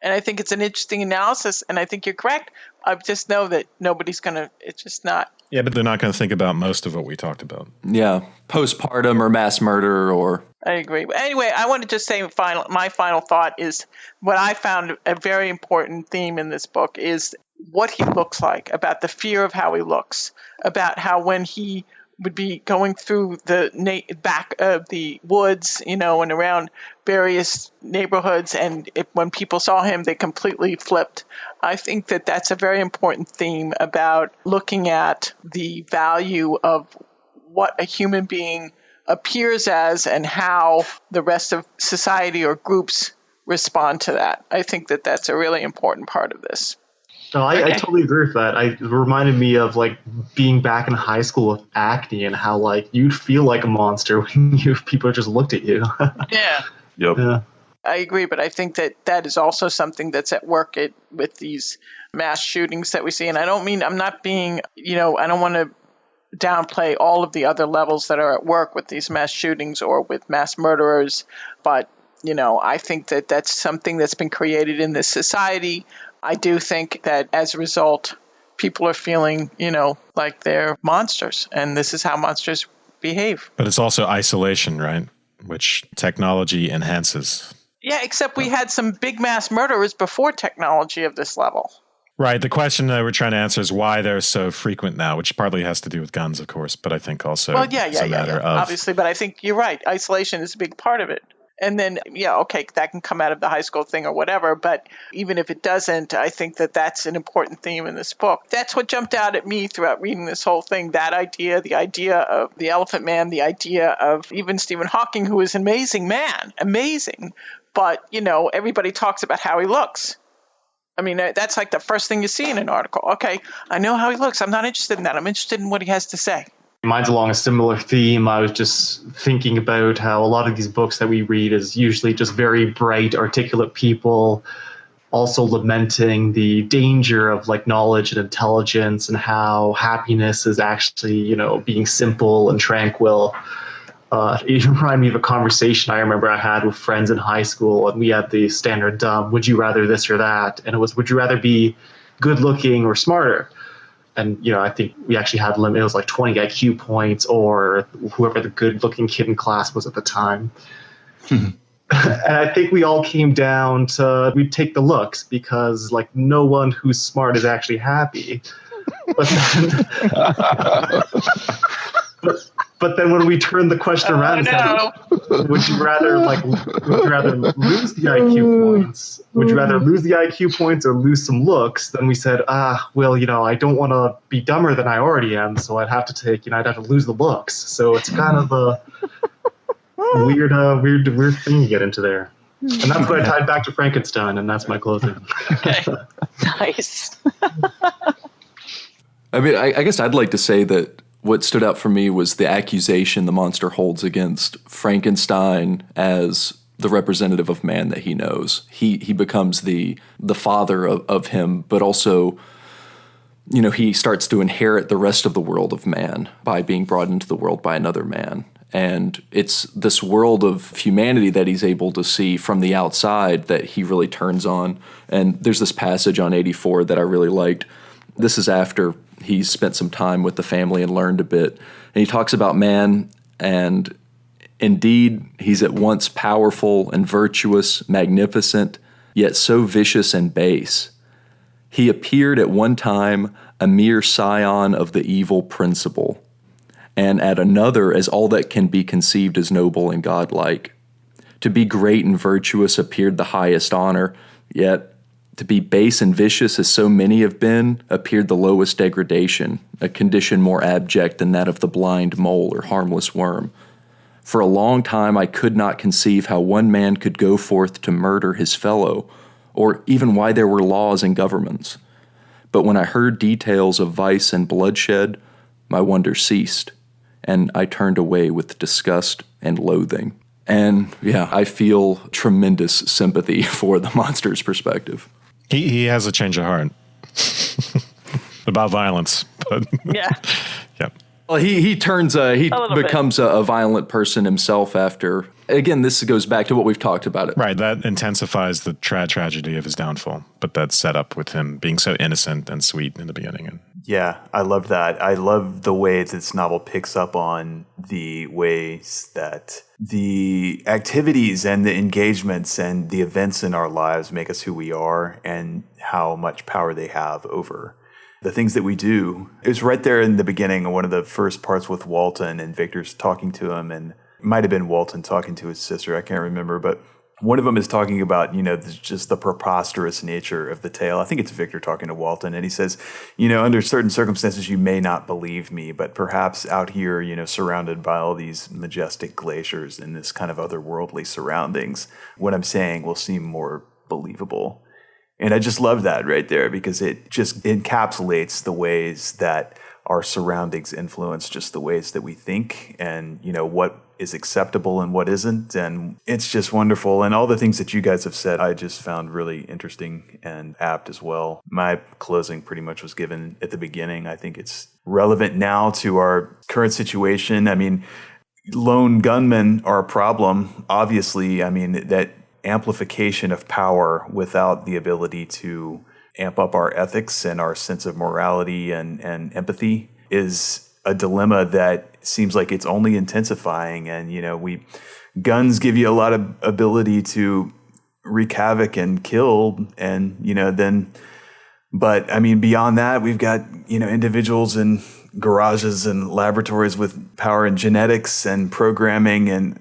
and I think it's an interesting analysis, and I think you're correct. I just know that nobody's going to, it's just not. Yeah, but they're not going to think about most of what we talked about. Yeah, postpartum or mass murder or... I agree. But anyway, I want to just say my final thought is what I found a very important theme in this book is what he looks like, about the fear of how he looks, about how when he would be going through the back of the woods, and around various neighborhoods, and when people saw him, they completely flipped. I think that that's a very important theme about looking at the value of what a human being appears as and how the rest of society or groups respond to that. I think that that's a really important part of this. No, I totally agree with that. It reminded me of being back in high school with acne and how you'd feel like a monster when people just looked at you. Yeah. Yep. Yeah. I agree, but I think that is also something that's at work with these mass shootings that we see. And I'm not being, I don't want to downplay all of the other levels that are at work with these mass shootings or with mass murderers. But, I think that that's something that's been created in this society. I do think that as a result, people are feeling, like they're monsters, and this is how monsters behave. But it's also isolation, right? Which technology enhances. Yeah, except we had some big mass murderers before technology of this level. Right. The question that we're trying to answer is why they're so frequent now, which partly has to do with guns, of course, but I think also it's a matter of... Obviously, but I think you're right. Isolation is a big part of it. And then, that can come out of the high school thing or whatever. But even if it doesn't, I think that that's an important theme in this book. That's what jumped out at me throughout reading this whole thing. That idea, the idea of the Elephant Man, the idea of even Stephen Hawking, who is an amazing man, amazing. But, everybody talks about how he looks. I mean, that's like the first thing you see in an article. Okay, I know how he looks. I'm not interested in that. I'm interested in what he has to say. Mine's along a similar theme. I was just thinking about how a lot of these books that we read is usually just very bright, articulate people also lamenting the danger of knowledge and intelligence and how happiness is actually, being simple and tranquil. It reminded me of a conversation I remember I had with friends in high school, and we had the standard would you rather this or that? And it was, would you rather be good looking or smarter? And, I think we actually had it was 20 IQ points or whoever the good-looking kid in class was at the time. And I think we all came down to we'd take the looks because, no one who's smart is actually happy. But then, but then when we turned the question around and said, would you rather lose the IQ points? Would you rather lose the IQ points or lose some looks? Then we said, I don't want to be dumber than I already am, so I'd have to take, I'd have to lose the looks. So it's kind of a weird thing to get into there. And that's what I tied back to Frankenstein, and that's my closing. Okay. Nice. I mean, I guess I'd like to say that what stood out for me was the accusation the monster holds against Frankenstein as the representative of man that he knows. He becomes the father of him, but also, he starts to inherit the rest of the world of man by being brought into the world by another man. And it's this world of humanity that he's able to see from the outside that he really turns on. And there's this passage on 84 that I really liked. This is after he's spent some time with the family and learned a bit. And he talks about man, and indeed, he's at once powerful and virtuous, magnificent, yet so vicious and base. He appeared at one time a mere scion of the evil principle, and at another as all that can be conceived as noble and godlike. To be great and virtuous appeared the highest honor, yet to be base and vicious as so many have been appeared the lowest degradation, a condition more abject than that of the blind mole or harmless worm. For a long time I could not conceive how one man could go forth to murder his fellow, or even why there were laws and governments. But when I heard details of vice and bloodshed, my wonder ceased, and I turned away with disgust and loathing. And yeah, I feel tremendous sympathy for the monster's perspective. He has a change of heart about violence. But Yeah. yeah. Well, he becomes a violent person himself after. Again, this goes back to what we've talked about. It Right. That intensifies the tragedy of his downfall. But that's set up with him being so innocent and sweet in the beginning. And Yeah, I love that. I love the way this novel picks up on the ways that the activities and the engagements and the events in our lives make us who we are and how much power they have over the things that we do. It was right there in the beginning, one of the first parts with Walton and Victor's talking to him, and it might have been Walton talking to his sister. I can't remember, but one of them is talking about, just the preposterous nature of the tale. I think it's Victor talking to Walton, and he says, under certain circumstances, you may not believe me, but perhaps out here, surrounded by all these majestic glaciers and this kind of otherworldly surroundings, what I'm saying will seem more believable. And I just love that right there because it just encapsulates the ways that our surroundings influence just the ways that we think and, what is acceptable and what isn't. And it's just wonderful. And all the things that you guys have said, I just found really interesting and apt as well. My closing pretty much was given at the beginning. I think it's relevant now to our current situation. I mean, lone gunmen are a problem. Obviously, I mean, that amplification of power without the ability to amp up our ethics and our sense of morality and empathy is a dilemma that seems like it's only intensifying. And, guns give you a lot of ability to wreak havoc and kill. And, but I mean, beyond that, we've got, individuals in garages and laboratories with power in genetics and programming and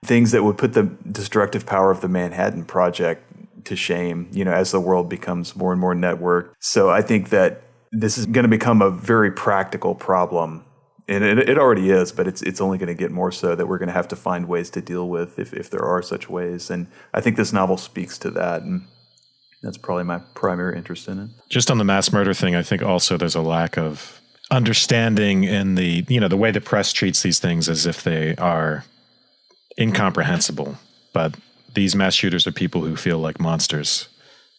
things that would put the destructive power of the Manhattan Project to shame, as the world becomes more and more networked. So I think that this is going to become a very practical problem. And it already is, but it's only going to get more so that we're going to have to find ways to deal with if there are such ways. And I think this novel speaks to that. And that's probably my primary interest in it. just on the mass murder thing, I think also there's a lack of understanding in the way the press treats these things as if they are incomprehensible. But these mass shooters are people who feel like monsters,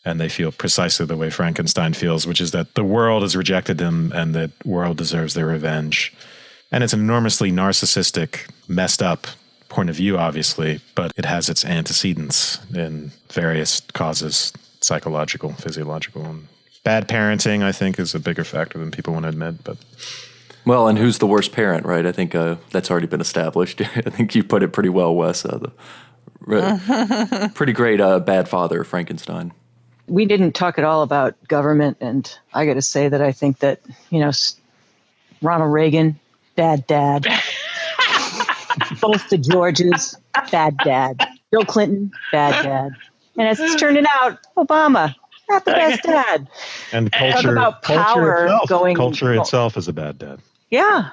and they feel precisely the way Frankenstein feels, which is that the world has rejected them and the world deserves their revenge. And it's an enormously narcissistic, messed up point of view, obviously, but it has its antecedents in various causes, psychological, physiological. And bad parenting, I think, is a bigger factor than people want to admit. But well, and who's the worst parent, right? I think that's already been established. I think you put it pretty well, Wes. Pretty great bad father, Frankenstein. We didn't talk at all about government, and I got to say that I think that, Ronald Reagan, bad dad. Both the Georges, bad dad. Bill Clinton, bad dad. And as it's turning out, Obama, not the best dad. And Talk about power culture itself is a bad dad. Yeah.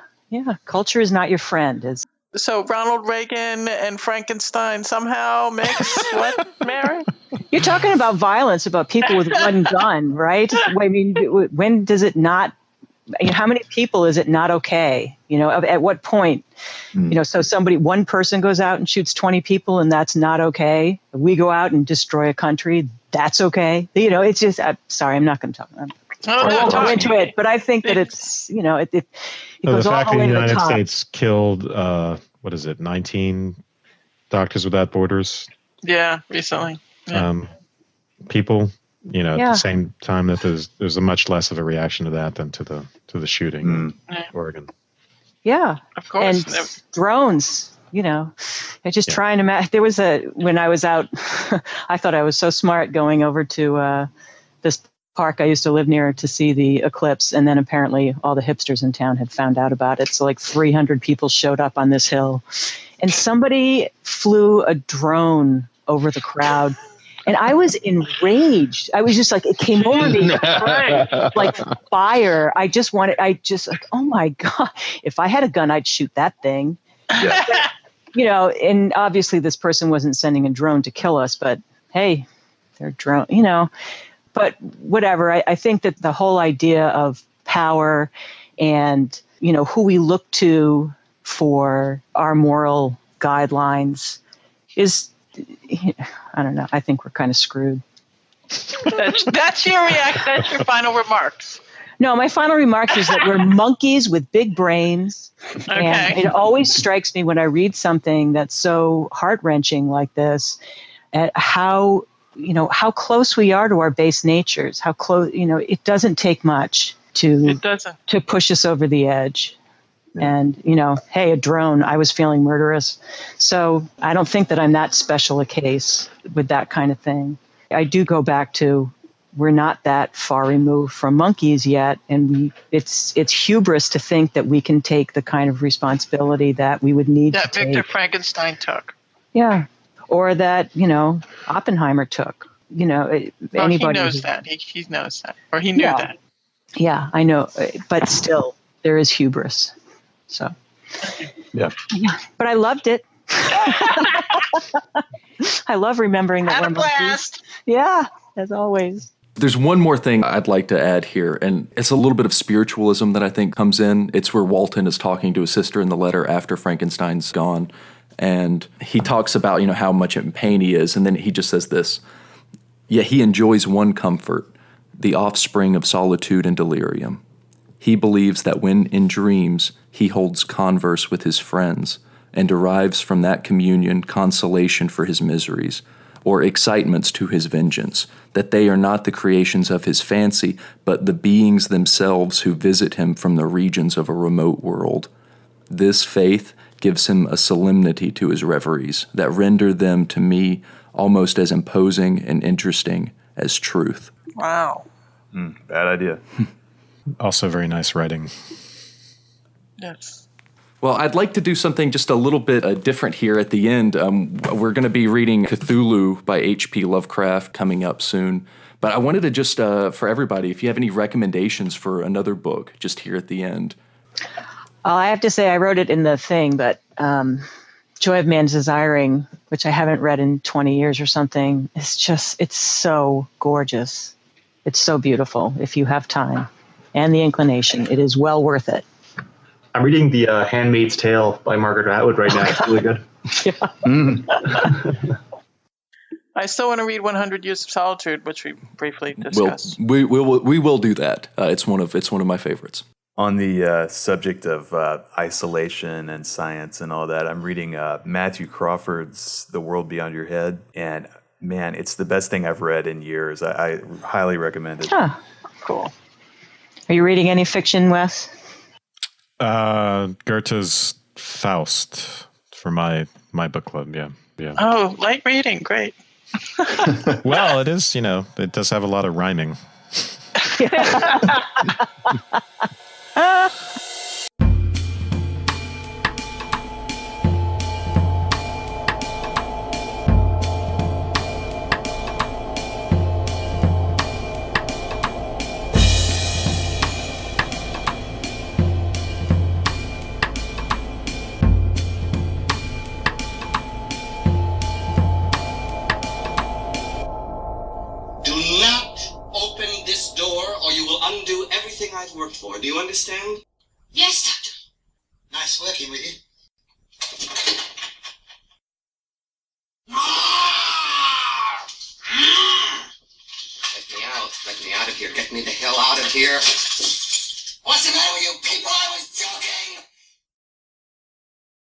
Culture is not your friend. So Ronald Reagan and Frankenstein somehow mix? What, Mary? You're talking about violence, about people with one gun, right? I mean, when does it not? How many people is it not okay? At what point? So one person goes out and shoots 20 people, and that's not okay. We go out and destroy a country, that's okay. It's just. Sorry, I'm not going to talk. I won't go into it, but I think that it's. It goes the all fact the that way the to the United top. States killed 19 Doctors Without Borders. Yeah, recently. Yeah. People, at the same time that there's a much less of a reaction to that than to the shooting in Oregon. Yeah, of course. And drones I just trying to there was when I was out, I thought I was so smart going over to this park I used to live near to see the eclipse. And then apparently all the hipsters in town had found out about it. So like 300 people showed up on this hill and somebody flew a drone over the crowd. And I was enraged. I was just like, it came over me like fire. I just like, oh my God, if I had a gun, I'd shoot that thing. Yeah. And obviously this person wasn't sending a drone to kill us, but hey, they're drone, but whatever. I think that the whole idea of power and, who we look to for our moral guidelines is, I don't know. I think we're kind of screwed. That's your reaction. That's your final remarks. No, my final remarks is that we're monkeys with big brains. Okay. And it always strikes me when I read something that's so heart-wrenching like this, at how close we are to our base natures, how close, it doesn't take much to push us over the edge. And, hey, a drone, I was feeling murderous. So I don't think that I'm that special a case with that kind of thing. I do go back to we're not that far removed from monkeys yet. And it's hubris to think that we can take the kind of responsibility that we would need to take. That Victor Frankenstein took. Yeah. Or that, Oppenheimer took. Anybody. He knows that. He knows that. Or he knew that. Yeah, I know. But still, there is hubris. So, yeah. But I loved it. I love remembering that we're monkeys. Yeah, as always. There's one more thing I'd like to add here, and it's a little bit of spiritualism that I think comes in. It's where Walton is talking to his sister in the letter after Frankenstein's gone, and he talks about, how much in pain he is, and then he just says this, yet he enjoys one comfort, the offspring of solitude and delirium. He believes that when in dreams he holds converse with his friends and derives from that communion consolation for his miseries or excitements to his vengeance, that they are not the creations of his fancy, but the beings themselves who visit him from the regions of a remote world. This faith gives him a solemnity to his reveries that render them to me almost as imposing and interesting as truth. Wow. Bad idea. Also very nice writing. Yes. Well, I'd like to do something just a little bit different here at the end. We're going to be reading Cthulhu by H.P. Lovecraft coming up soon. But I wanted to just, for everybody, if you have any recommendations for another book, just here at the end. I have to say I wrote it in the thing, but Joy of Man's Desiring, which I haven't read in 20 years or something, it's so gorgeous. It's so beautiful if you have time and the inclination. It is well worth it. I'm reading The Handmaid's Tale by Margaret Atwood right now. It's really good. I still want to read 100 Years of Solitude, which we briefly discussed. We will do that. It's one of my favorites. On the subject of isolation and science and all that, I'm reading Matthew Crawford's The World Beyond Your Head, and man, it's the best thing I've read in years. I highly recommend it. Huh. Cool. Are you reading any fiction, Wes? Goethe's Faust for my book club. Yeah. Oh, light reading. Great. Well, it is, it does have a lot of rhyming. Undo everything I've worked for. Do you understand? Yes, Doctor. Nice working with you. Let me out. Let me out of here. Get me the hell out of here. What's the matter with you people? I was joking!